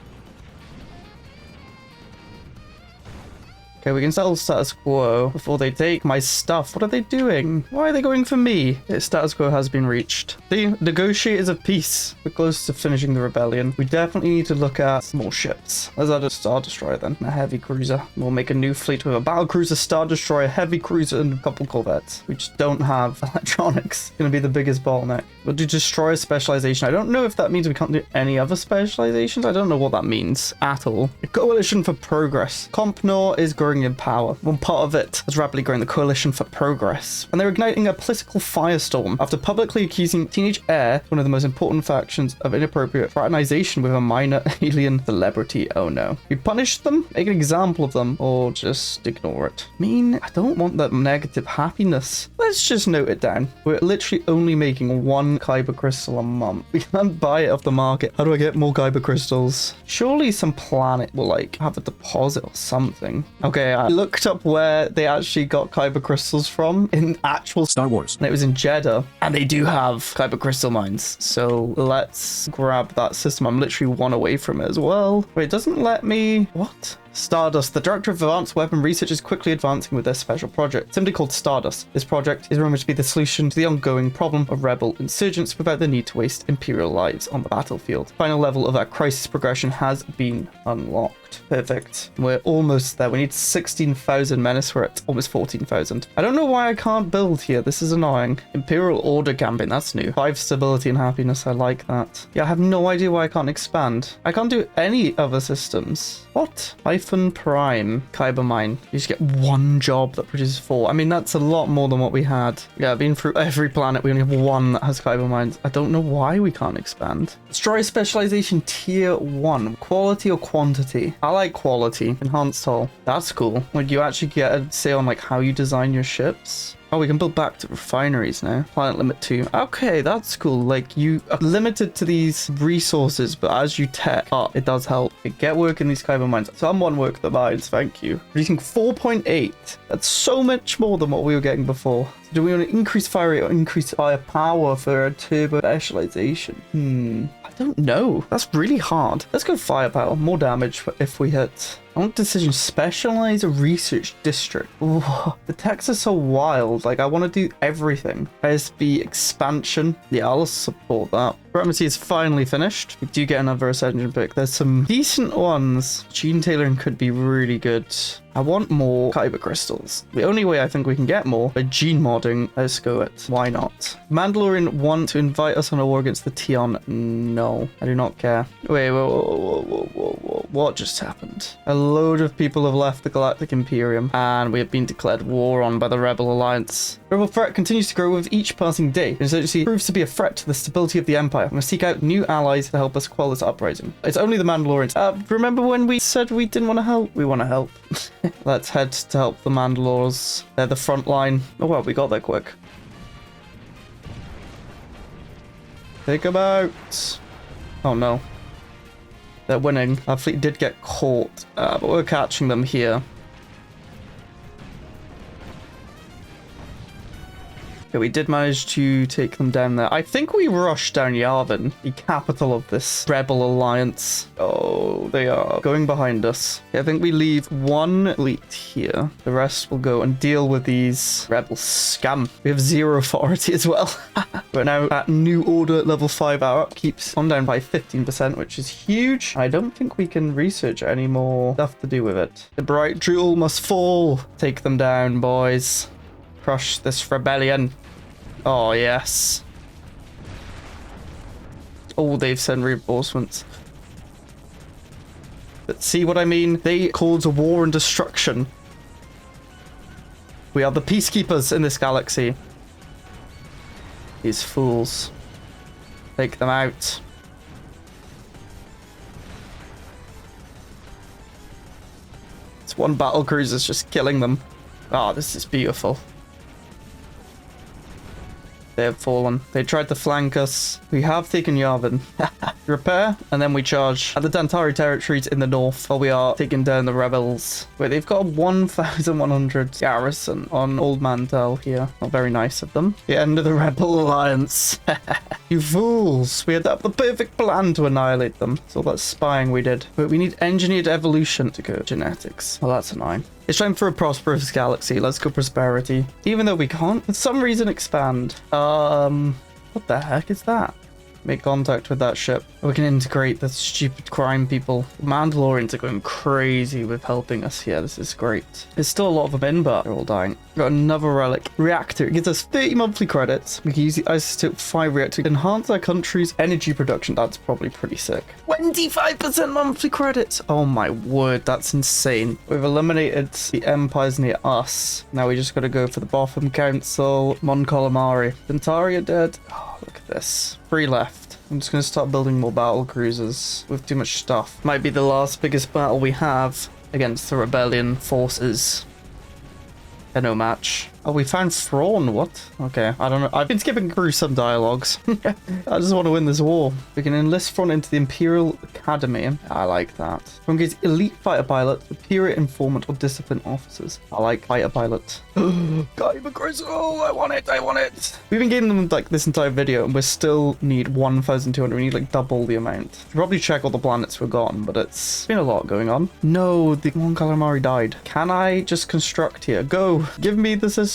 Okay, we can settle status quo before they take my stuff. What are they doing? Why are they going for me? Status quo has been reached. The negotiators of peace. We're close to finishing the rebellion. We definitely need to look at more ships. Let's add a Star Destroyer then. A heavy cruiser. We'll make a new fleet with a battle cruiser, Star Destroyer, heavy cruiser, and a couple corvettes. We just don't have electronics. It's going to be the biggest bottleneck. We'll do Destroyer specialization. I don't know if that means we can't do any other specializations. I don't know what that means at all. A coalition for progress. Compnor is growing in power. One part of it is rapidly growing the Coalition for Progress. And they're igniting a political firestorm after publicly accusing Teenage Heir, one of the most important factions, of inappropriate fraternization with a minor alien celebrity. Oh no. We punish them, make an example of them, or just ignore it. I mean, I don't want that negative happiness. Let's just note it down. We're literally only making 1 Kyber crystal a month. We can't buy it off the market. How do I get more Kyber crystals? Surely some planet will like have a deposit or something. Okay, I looked up where they actually got Kyber crystals from in actual Star Wars. And it was in Jeddah. And they do have Kyber crystal mines. So let's grab that system. I'm literally 1 away from it as well. Wait, it doesn't let me... What? Stardust. The Director of Advanced Weapon Research is quickly advancing with their special project, simply called Stardust. This project is rumored to be the solution to the ongoing problem of rebel insurgents without the need to waste Imperial lives on the battlefield. The final level of our crisis progression has been unlocked. Perfect. We're almost there. We need 16,000 menace. We're at almost 14,000. I don't know why I can't build here. This is annoying. Imperial Order campaign. That's new. 5 stability and happiness. I like that. Yeah, I have no idea why I can't expand. I can't do any other systems. What? Hyphen Prime. Kyber Mine. You just get 1 job that produces 4. I mean, that's a lot more than what we had. Yeah, I've been through every planet. We only have 1 that has Kyber Mines. I don't know why we can't expand. Destroy specialization tier 1. Quality or quantity? I like quality. Enhanced hull. That's cool. Like, you actually get a say on like how you design your ships. Oh, we can build back to refineries now. Planet limit 2. Okay, that's cool. Like, you are limited to these resources, but as you tech up, it does help. Okay, get work in these Kyber mines. Someone work the mines, thank you. Producing 4.8. That's so much more than what we were getting before. So do we want to increase fire rate or increase firepower for a turbo specialization? I don't know. That's really hard. Let's go firepower. More damage if we hit. I want decision specialize a research district. Ooh, the techs are so wild. Like, I want to do everything. ISB expansion. Yeah, I'll support that. Supremacy is finally finished. We do get another Ascension pick. There's some decent ones. Gene tailoring could be really good. I want more Kyber crystals. The only way I think we can get more by gene modding. Let's go it. Why not? Mandalorian want to invite us on a war against the Tion. No, I do not care. Wait, whoa. What just happened? A load of people have left the Galactic Imperium, and we have been declared war on by the Rebel Alliance. The Rebel threat continues to grow with each passing day. Insurgency proves to be a threat to the stability of the Empire. We must seek out new allies to help us quell this uprising. It's only the Mandalorians. Remember when we said we didn't want to help? We want to help. Let's head to help the Mandalores. They're the front line. Oh well, we got there quick. Take them out. Oh no. They're winning. Our fleet did get caught, but we're catching them here. Okay, we did manage to take them down there. I think we rushed down Yavin, the capital of this rebel alliance. Oh, they are going behind us. Okay, I think we leave one fleet here. The rest will go and deal with these rebel scum. We have 0 authority as well. We're now at New Order level 5. Our up keeps on down by 15%, which is huge. I don't think we can research any more stuff to do with it. The bright jewel must fall. Take them down, boys. Crush this rebellion. Oh, yes. Oh, they've sent reinforcements. But see what I mean? They cause war and destruction. We are the peacekeepers in this galaxy. These fools. Take them out. It's one battle cruiser's just killing them. Ah, oh, this is beautiful. They have fallen. They tried to flank us. We have taken Yavin. Repair, and then we charge at the Dantari territories in the north while we are taking down the rebels. Wait, they've got a 1,100 garrison on Old Mantel here. Not very nice of them. The end of the rebel alliance. You fools. We had the perfect plan to annihilate them. So that's spying we did. But we need engineered evolution to go genetics. Well, that's annoying. It's time for a prosperous galaxy. Let's go prosperity. Even though we can't, for some reason, expand. What the heck is that? Make contact with that ship. We can integrate the stupid crime people. The Mandalorians are going crazy with helping us here. This is great. There's still a lot of them in, but they're all dying. Got another relic. Reactor. It gives us 30 monthly credits. We can use the Isotope 5 reactor to enhance our country's energy production. That's probably pretty sick. 25% monthly credits. Oh my word, that's insane. We've eliminated the empires near us. Now we just got to go for the Botham Council. Mon Calamari. Dantari are dead. Oh, look at this. 3 left. I'm just going to start building more battle cruisers with too much stuff. Might be the last biggest battle we have against the rebellion forces. They're no match. Oh, we found Thrawn. What? Okay, I don't know. I've been skipping through some dialogues. I just want to win this war. We can enlist Thrawn into the Imperial Academy. I like that. Thrawn gets elite fighter pilot, superior informant, or discipline officers. I like fighter pilot. Kyber Crystal. Oh, I want it. I want it. We've been getting them like this entire video, and we still need 1,200. We need like double the amount. Should probably check all the planets we've gotten, but it's been a lot going on. No, the Mon Calamari died. Can I just construct here? Go. Give me the system.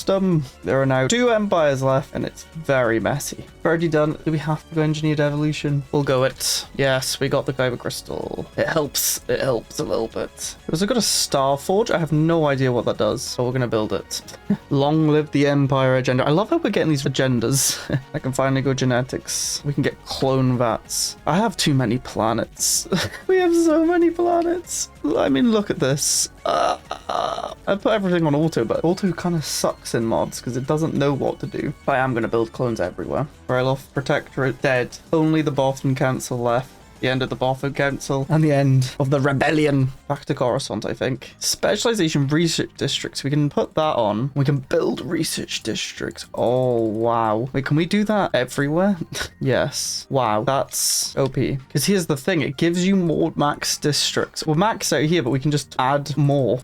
There are now 2 empires left, and it's very messy. Already done. Do we have to go engineered evolution? We'll go it. Yes, we got the Kyber Crystal. It helps. It helps a little bit. We've also got a Star Forge. I have no idea what that does, but we're going to build it. Long live the Empire agenda. I love how we're getting these agendas. I can finally go genetics. We can get clone vats. I have too many planets. We have so many planets. I mean, look at this. I put everything on auto, but auto kind of sucks in mods because it doesn't know what to do. But I am going to build clones everywhere. Ryloth Protectorate dead. Only the Botham Council left. The end of the Botham Council and the end of the rebellion. Back to Coruscant, I think. Specialization research districts. We can put that on. We can build research districts. Oh, wow. Wait, can we do that everywhere? Yes. Wow, that's OP. Because here's the thing. It gives you more max districts. We're maxed out here, but we can just add more.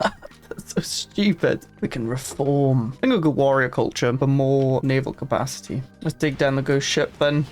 That's so stupid. We can reform. I think we'll go warrior culture for more naval capacity. Let's take down the ghost ship then.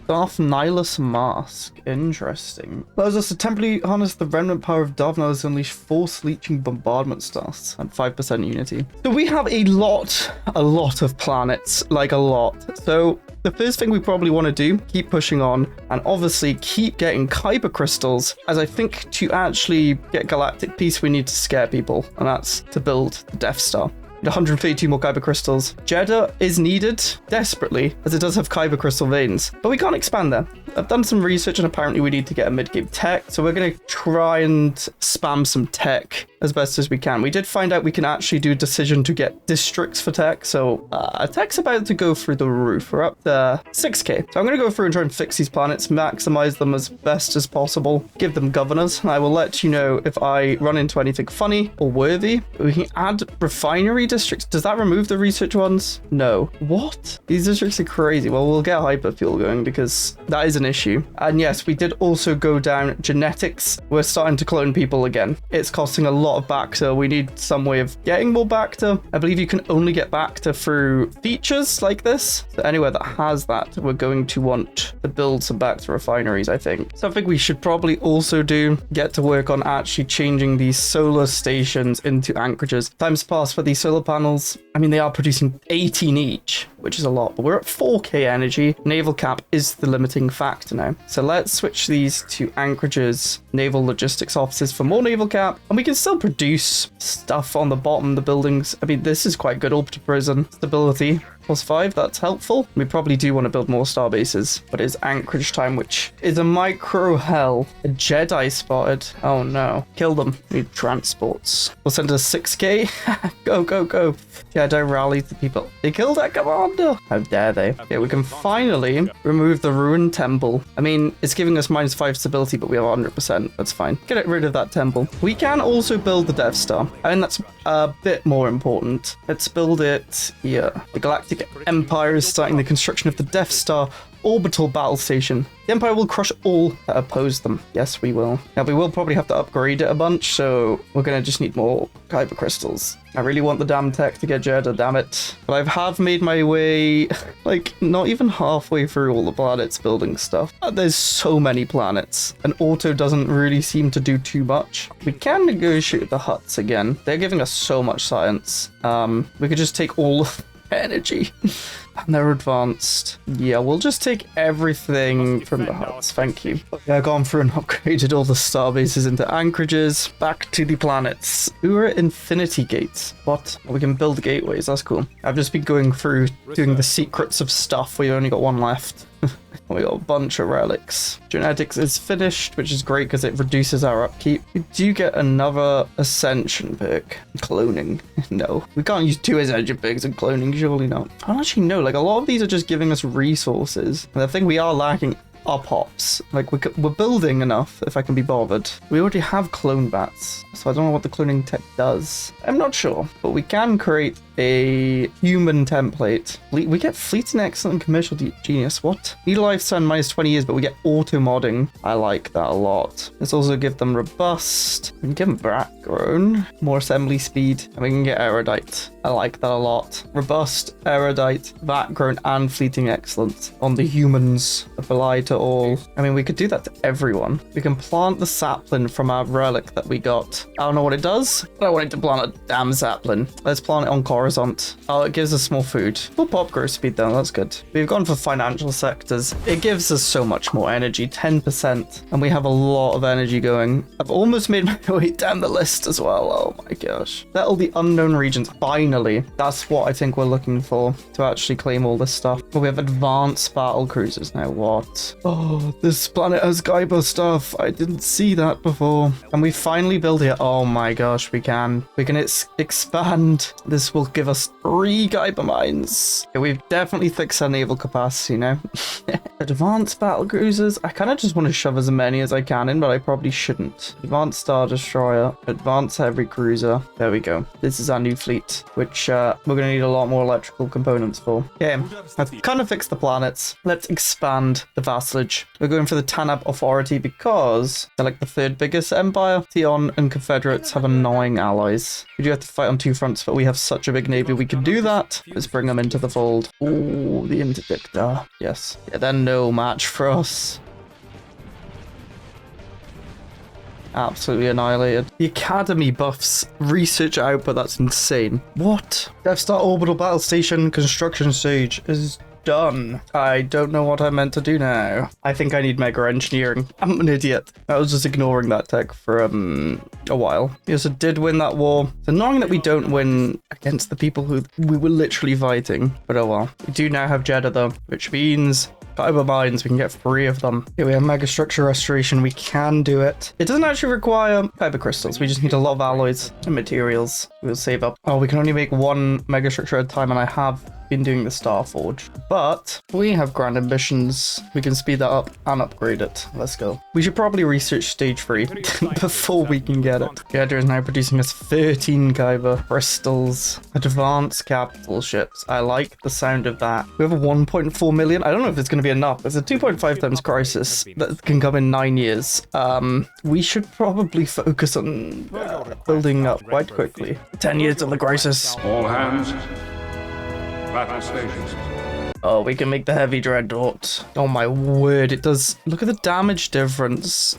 Darth Nihilus Mask. Interesting. Allows us to temporarily harness the remnant power of Darth Nihilus to unleash force leeching bombardment stars and 5% unity. So we have a lot of planets, like a lot. So the first thing we probably want to do, keep pushing on, and obviously keep getting Kyber crystals, as I think to actually get galactic peace, we need to scare people, and that's to build the Death Star. 132 more Kyber crystals. Jeddah is needed desperately, as it does have Kyber crystal veins, but we can't expand there. I've done some research, and apparently we need to get a mid-game tech, so we're going to try and spam some tech as best as we can. We did find out we can actually do a decision to get districts for tech, so tech's about to go through the roof. We're up to 6k. So I'm going to go through and try and fix these planets, maximize them as best as possible, give them governors, and I will let you know if I run into anything funny or worthy. We can add refinery districts. Does that remove the research ones? No. What? These districts are crazy. Well, we'll get hyperfuel going because that is an an issue. And yes, we did also go down genetics. We're starting to clone people again. It's costing a lot of Bacta. We need some way of getting more Bacta. I believe you can only get Bacta through features like this. So anywhere that has that, we're going to want to build some Bacta refineries, I think. Something we should probably also do, get to work on actually changing these solar stations into anchorages. Time's passed for these solar panels. I mean, they are producing 18 each, which is a lot, but we're at 4k energy. Naval cap is the limiting factor now. So let's switch these to anchorages, naval logistics offices for more naval cap, and we can still produce stuff on the bottom of the buildings. I mean, this is quite good. Orbital prison stability +5, that's helpful. We probably do want to build more star bases, but it's anchorage time, which is a micro hell. A Jedi spotted. Oh no. Kill them. Need transports. We'll send a 6k. Go, go, go. Jedi rally the people. They killed our commander. How dare they? Yeah, we can finally remove the ruined temple. I mean, it's giving us -5 stability, but we have 100%. That's fine. Get rid of that temple. We can also build the Death Star. I mean, that's a bit more important. Let's build it here. The Galactic Empire is starting the construction of the Death Star orbital battle station. The Empire will crush all that oppose them. Yes, we will. Now, we will probably have to upgrade it a bunch, so we're going to just need more kyber crystals. I really want the damn tech to get Jeddah, damn it. But I have made my way, like, not even halfway through all the planets building stuff. There's so many planets, and auto doesn't really seem to do too much. We can negotiate the huts again. They're giving us so much science. We could just take all of energy. And they're advanced. Yeah, we'll just take everything from the huts. Thank you. Yeah, I've gone through and upgraded all the star bases into anchorages. Back to the planets. Who are infinity gates? What? We can build gateways. That's cool. I've just been going through doing the secrets of stuff. We've only got one left. We got a bunch of relics. Genetics is finished, which is great because it reduces our upkeep. We do get another ascension pick. Cloning. No. We can't use 2 ascension picks and cloning, surely not. I don't actually know. Like, a lot of these are just giving us resources. And the thing we are lacking are pops. Like, we're building enough if I can be bothered. We already have clone bats, so I don't know what the cloning tech does. I'm not sure, but we can create a human template. We get fleet and excellent commercial genius. What? Need a lifespan -20 years, but we get auto modding. I like that a lot. Let's also give them robust. We can give them backgrown, more assembly speed, and we can get erudite. I like that a lot. Robust, erudite, background, and fleeting excellence on the humans. Apply to all. I mean, we could do that to everyone. We can plant the sapling from our relic that we got. I don't know what it does, but I wanted to plant a damn sapling. Let's plant it on horizont. Oh, it gives us more food. Full pop growth speed though, that's good. We've gone for financial sectors. It gives us so much more energy, 10%, and we have a lot of energy going. I've almost made my way down the list as well. Oh my gosh. Settle the unknown regions. Finally. That's what I think we're looking for to actually claim all this stuff. But we have advanced battle cruisers now. What? Oh, this planet has Kyber stuff. I didn't see that before. And we finally built it. Oh my gosh, we can. We can expand. This will give us 3 Kyber mines. Yeah, we've definitely fixed our naval capacity now. Advanced battle cruisers. I kind of just want to shove as many as I can in, but I probably shouldn't. Advanced Star Destroyer. Advanced Heavy Cruiser. There we go. This is our new fleet, which we're going to need a lot more electrical components for. Okay, I've kind of fixed the planets. Let's expand the vassalage. We're going for the Tanab Authority because they're like the 3rd biggest empire. Theon and Confederates have annoying allies. We do have to fight on 2 fronts, but we have such a big navy we can do that. Let's bring them into the fold. Oh, the Interdictor. Yes. Yeah, they're no match for us. Absolutely annihilated. The Academy buffs research output. That's insane. What? Death Star Orbital Battle Station construction stage is done. I don't know what I meant to do now. I think I need mega engineering. I'm an idiot. I was just ignoring that tech for a while. Yes, I did win that war. It's annoying that we don't win against the people who we were literally fighting, but oh well. We do now have Jeddah though, which means Kyber mines, we can get 3 of them. Here we have megastructure restoration. We can do it. It doesn't actually require kyber crystals. We just need a lot of alloys and materials. We'll save up. Oh, we can only make 1 megastructure at a time, and I have been doing the Starforge. But we have grand ambitions. We can speed that up and upgrade it. Let's go. We should probably research stage 3 before we can get it. The idea is now producing us 13 Kyber crystals. Advanced capital ships. I like the sound of that. We have a 1.4 million. I don't know if it's going to be enough. It's a 2.5 times crisis that can come in 9 years. We should probably focus on building up quite quickly. 10 years till the crisis. All hands. Battle stations. Oh, we can make the heavy dreadnought. Oh my word, it does. Look at the damage difference.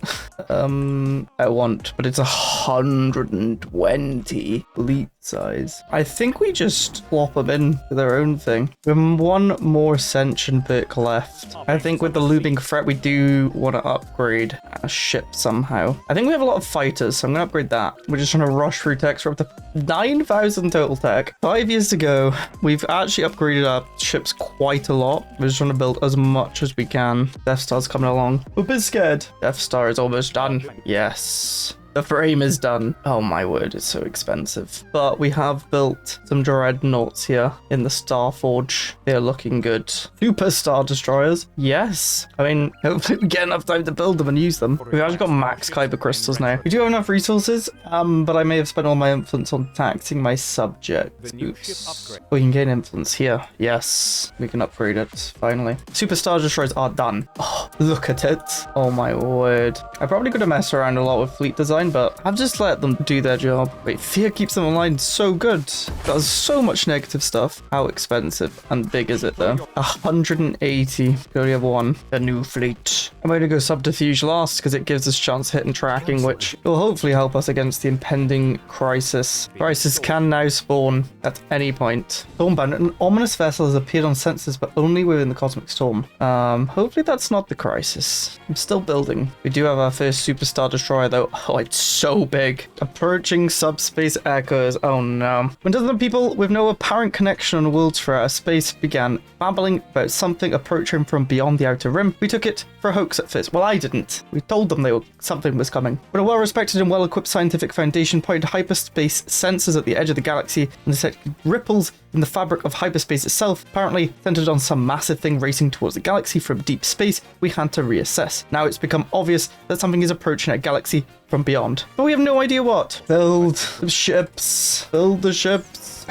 I want, but it's 120 fleet size. I think we just swap them in to their own thing. We have one more ascension perk left. I think with the looming threat, we do want to upgrade a ship somehow. I think we have a lot of fighters, so I'm going to upgrade that. We're just trying to rush through techs. We're up to 9,000 total tech. 5 years to go. We've actually upgraded our ships quite a lot. We're just trying to build as much as we can. Death Star's coming along. We're a bit scared. Death Star is almost done. Yes. The frame is done. Oh my word, it's so expensive. But we have built some dreadnoughts here in the Starforge. They're looking good. Super Star Destroyers. Yes. I mean, hopefully we get enough time to build them and use them. We've actually got max Kyber crystals now. We do have enough resources, but I may have spent all my influence on taxing my subjects. Oops. We can gain influence here. Yes. We can upgrade it, finally. Super Star Destroyers are done. Oh, look at it. Oh my word. I probably could have messed around a lot with fleet design, but I've just let them do their job. Wait, fear keeps them online so good. Does so much negative stuff. How expensive and big is it though? 180. We only have one. The new fleet. I'm going to go subterfuge last because it gives us chance hit and tracking, which will hopefully help us against the impending crisis. Crisis can now spawn at any point. Stormbound. An ominous vessel has appeared on sensors, but only within the cosmic storm. Hopefully that's not the crisis. I'm still building. We do have our first superstar destroyer though. Oh, it's so big. Approaching subspace echoes. Oh no. When dozens of people with no apparent connection on worlds throughout our space began babbling about something approaching from beyond the outer rim, we took it for a hoax at first. Well, I didn't. We told them something was coming. But a well-respected and well-equipped scientific foundation pointed to hyperspace sensors at the edge of the galaxy and detected ripples in the fabric of hyperspace itself, apparently centered on some massive thing racing towards the galaxy from deep space. We had to reassess. Now it's become obvious that something is approaching a galaxy from beyond, but we have no idea what. Build the ships. Build the ships.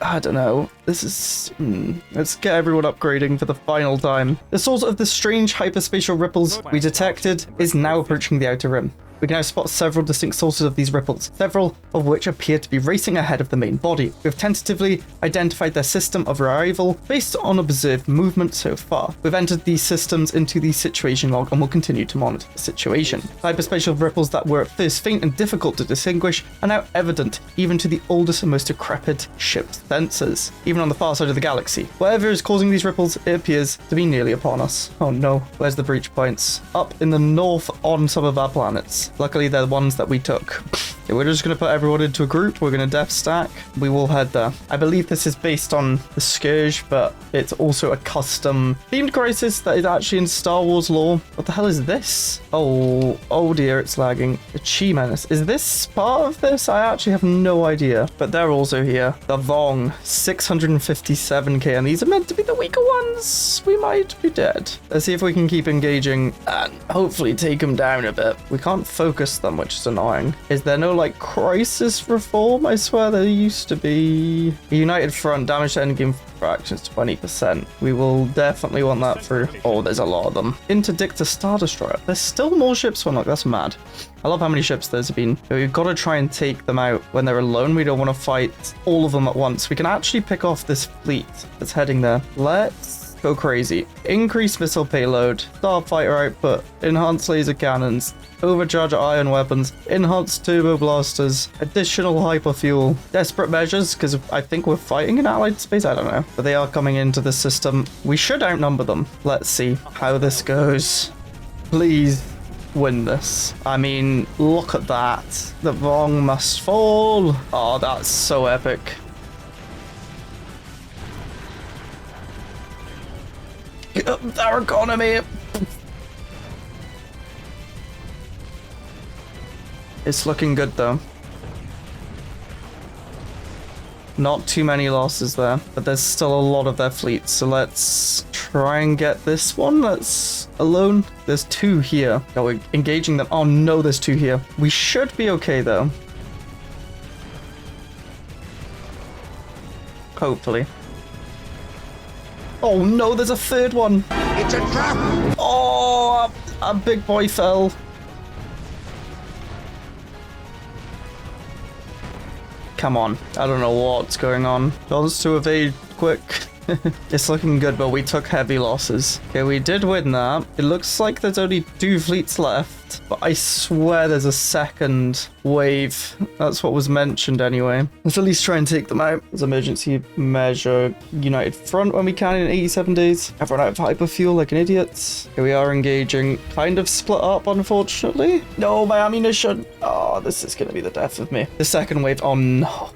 I don't know. This is... Let's get everyone upgrading for the final time. The source of the strange hyperspatial ripples we detected is now approaching the outer rim. We can now spot several distinct sources of these ripples, several of which appear to be racing ahead of the main body. We've tentatively identified their system of arrival based on observed movement so far. We've entered these systems into the situation log and will continue to monitor the situation. Hyperspatial ripples that were at first faint and difficult to distinguish are now evident even to the oldest and most decrepit ship's sensors, even on the far side of the galaxy. Whatever is causing these ripples, it appears to be nearly upon us. Oh no, where's the breach points? Up in the north on some of our planets. Luckily, they're the ones that we took. Okay, we're just going to put everyone into a group. We're going to def stack. We will head there. I believe this is based on the Scourge, but it's also a custom themed crisis that is actually in Star Wars lore. What the hell is this? Oh dear, it's lagging. The Chi Menace. Is this part of this? I actually have no idea. But they're also here. The Vong, 657k, and these are meant to be the weaker ones. We might be dead. Let's see if we can keep engaging and hopefully take them down a bit. We can't focus them, which is annoying. Is there no like crisis reform? I swear there used to be. A united front, damage to endgame fractions 20%. We will definitely want that through. Oh, there's a lot of them. Interdict a Star Destroyer. There's still more ships. Well, that's mad. I love how many ships there's been. We've got to try and take them out when they're alone. We don't want to fight all of them at once. We can actually pick off this fleet that's heading there. Let's go crazy. Increase missile payload, starfighter output, enhanced laser cannons, overcharge ion weapons, enhanced turbo blasters, additional hyperfuel, desperate measures, because I think we're fighting in allied space, I don't know, but they are coming into the system. We should outnumber them. Let's see how this goes. Please win this. I mean, look at that. The Vong must fall. Oh, that's so epic. Our economy. It's looking good though. Not too many losses there, but there's still a lot of their fleet. So let's try and get this one that's alone. There's 2 here. Oh, we're engaging them. Oh no, there's 2 here. We should be okay though. Hopefully. Oh no, there's a 3rd one. It's a trap! Oh, a big boy fell. Come on. I don't know what's going on. Chance to evade quick. It's looking good, but we took heavy losses. Okay, we did win that. It looks like there's only 2 fleets left, but I swear there's a 2nd wave. That's what was mentioned anyway. Let's at least try and take them out as emergency measure. United front when we can in 87 days. I've run out of hyperfuel like an idiot. Here we are engaging. Kind of split up, unfortunately. No, my ammunition. Oh, this is going to be the death of me. The 2nd wave. Oh no.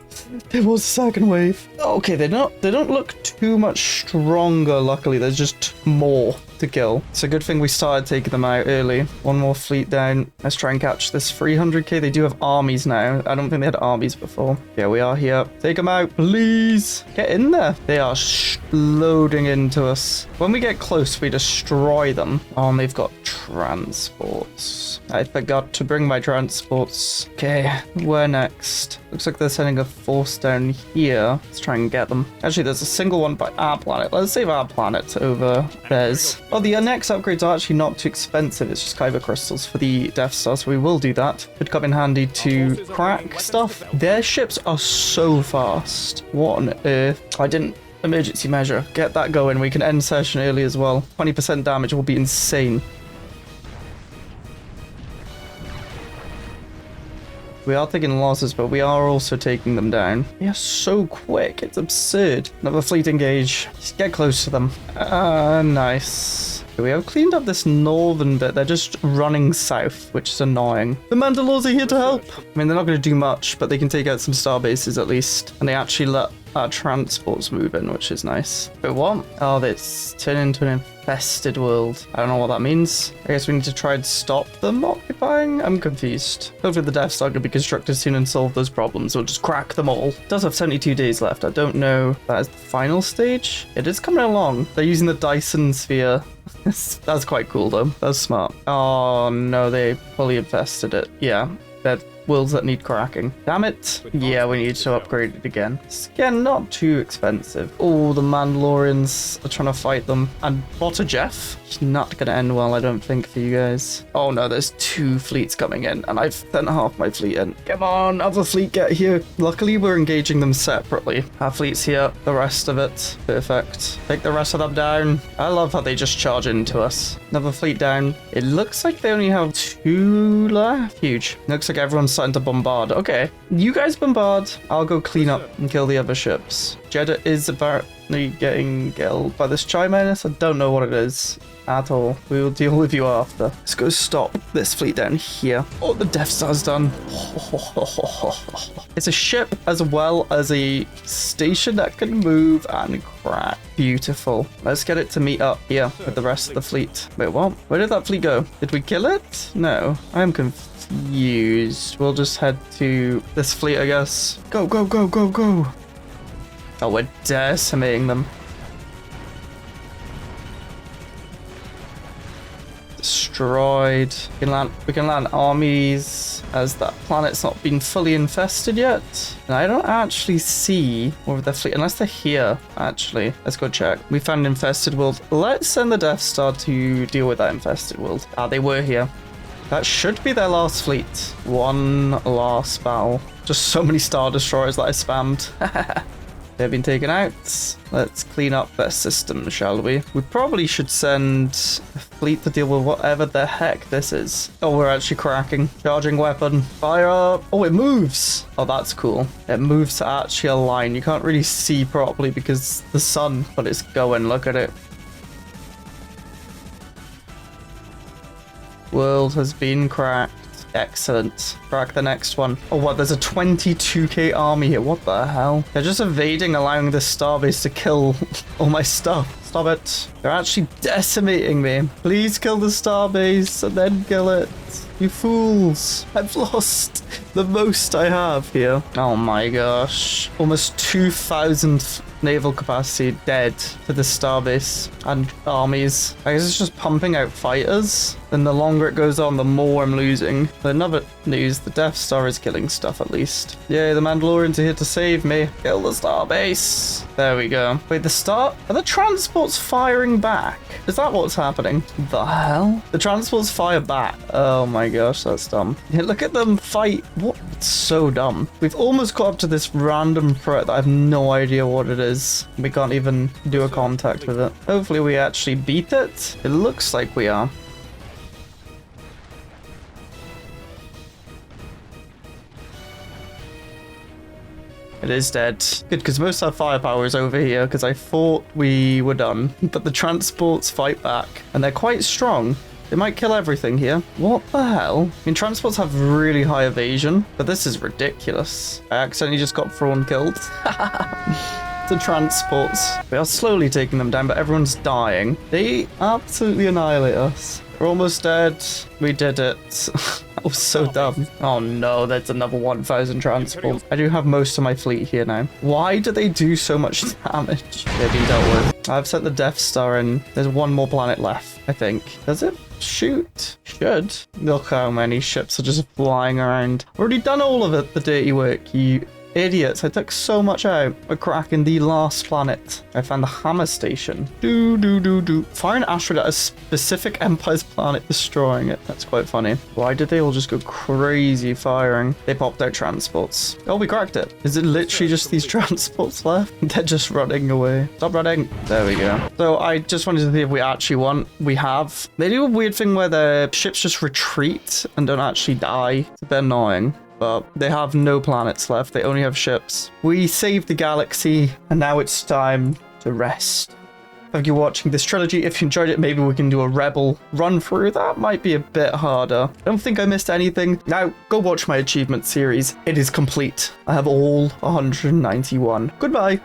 There was a 2nd wave. Okay, they don't look too much stronger, luckily. There's just more to kill. It's a good thing we started taking them out early. 1 more fleet down. Let's try and catch this 300k. They do have armies now. I don't think they had armies before. Yeah, we are here. Take them out, please. Get in there. They are loading into us. When we get close, we destroy them. Oh, and they've got transports. I forgot to bring my transports. Okay, where next? Looks like they're sending a force down here. Let's try and get them. Actually, there's a single one by our planet. Let's save our planet over theirs. Oh, the next upgrades are actually not too expensive. It's just kyber crystals for the Death Star, so we will do that. Could come in handy to crack stuff. Their ships are so fast. What on earth? I didn't emergency measure. Get that going. We can end session early as well. 20% damage will be insane. We are taking losses, but we are also taking them down. They are so quick. It's absurd. Another fleet engage. Just get close to them. Nice. We have cleaned up this northern bit. They're just running south, which is annoying. The Mandalores are here to help. I mean, they're not going to do much, but they can take out some star bases at least. And they actually let our transports move in, which is nice. But what? Oh, it's turned into an infested world. I don't know what that means. I guess we need to try and stop them occupying? I'm confused. Hopefully the Death Star can be constructed soon and solve those problems. We'll just crack them all. It does have 72 days left. I don't know if that is the final stage. It is coming along. They're using the Dyson sphere. That's quite cool though. That's smart. Oh no, they fully infested it. Yeah, they're worlds that need cracking. Damn it. Yeah, we need to upgrade it again. It's again not too expensive. Oh, the Mandalorians are trying to fight them. And Botter Jeff. It's not gonna end well, I don't think, for you guys. Oh no, there's 2 fleets coming in, and I've sent half my fleet in. Come on, other fleet, get here. Luckily, we're engaging them separately. Our fleet's here, the rest of it. Perfect. Take the rest of them down. I love how they just charge into us. Another fleet down. It looks like they only have 2 left. Huge. Looks like everyone's starting to bombard. Okay, you guys bombard. I'll go clean up and kill the other ships. Jeddah is apparently getting killed by this Chi-Menace. I don't know what it is at all. We will deal with you after. Let's go stop this fleet down here. Oh, the Death Star's done. It's a ship as well as a station that can move and crack. Beautiful. Let's get it to meet up here with the rest of the fleet. Wait, what? Where did that fleet go? Did we kill it? No. I'm confused. We'll just head to this fleet, I guess. Go, go, go, go, go. Oh, we're decimating them. Destroyed. We can land armies as that planet's not been fully infested yet. And I don't actually see where their fleet, unless they're here, actually. Let's go check. We found an infested world. Let's send the Death Star to deal with that infested world. Ah, they were here. That should be their last fleet. One last battle. Just so many Star Destroyers that I spammed. They've been taken out. Let's clean up their system, shall we? We probably should send a fleet to deal with whatever the heck this is. Oh, we're actually cracking. Charging weapon. Fire up. Oh, it moves. Oh, that's cool. It moves to actually align. You can't really see properly because the sun, but it's going. Look at it. World has been cracked. Excellent. Crack the next one. Oh, what? There's a 22k army here. What the hell? They're just evading, allowing this starbase to kill all my stuff. Stop it. They're actually decimating me. Please kill the starbase and then kill it. You fools. I've lost the most I have here. Oh my gosh. Almost 2,000 naval capacity dead to the starbase and armies. I guess it's just pumping out fighters. And the longer it goes on, the more I'm losing. But in other news, the Death Star is killing stuff at least. Yay, the Mandalorians are here to save me. Kill the starbase. There we go. Wait, are the transports firing back? Is that what's happening? The hell? The transports fire back. Oh my gosh, that's dumb. Yeah, look at them fight. What? It's so dumb. We've almost got up to this random threat that I have no idea what it is. We can't even do a contact with it. Hopefully we actually beat it. It looks like we are. It is dead. Good, because most of our firepower is over here, because I thought we were done. But the transports fight back, and they're quite strong. They might kill everything here. What the hell? I mean, transports have really high evasion, but this is ridiculous. I accidentally just got Thrawn killed. The transports. We are slowly taking them down, but everyone's dying. They absolutely annihilate us. We're almost dead. We did it. That was so dumb. Oh no, that's another 1,000 transports. I do have most of my fleet here now. Why do they do so much damage? They've been dealt with. I've set the Death Star in. There's one more planet left, I think. Does it? Shoot. Should. Look how many ships are just flying around. I've already done all of it, the dirty work, you idiots. I took so much out. We're cracking the last planet. I found the hammer station. Fire an asteroid at a specific Empire's planet, destroying it. That's quite funny. Why did they all just go crazy firing? They popped out transports. Oh, we cracked it. Is it literally just these transports left? They're just running away. Stop running. There we go. So I just wanted to see if we actually won. We have. They do a weird thing where the ships just retreat and don't actually die. It's a bit annoying. But they have no planets left. They only have ships. We saved the galaxy, and now it's time to rest. Thank you for watching this trilogy. If you enjoyed it, maybe we can do a Rebel run through. That might be a bit harder. I don't think I missed anything. Now, go watch my achievement series. It is complete. I have all 191. Goodbye.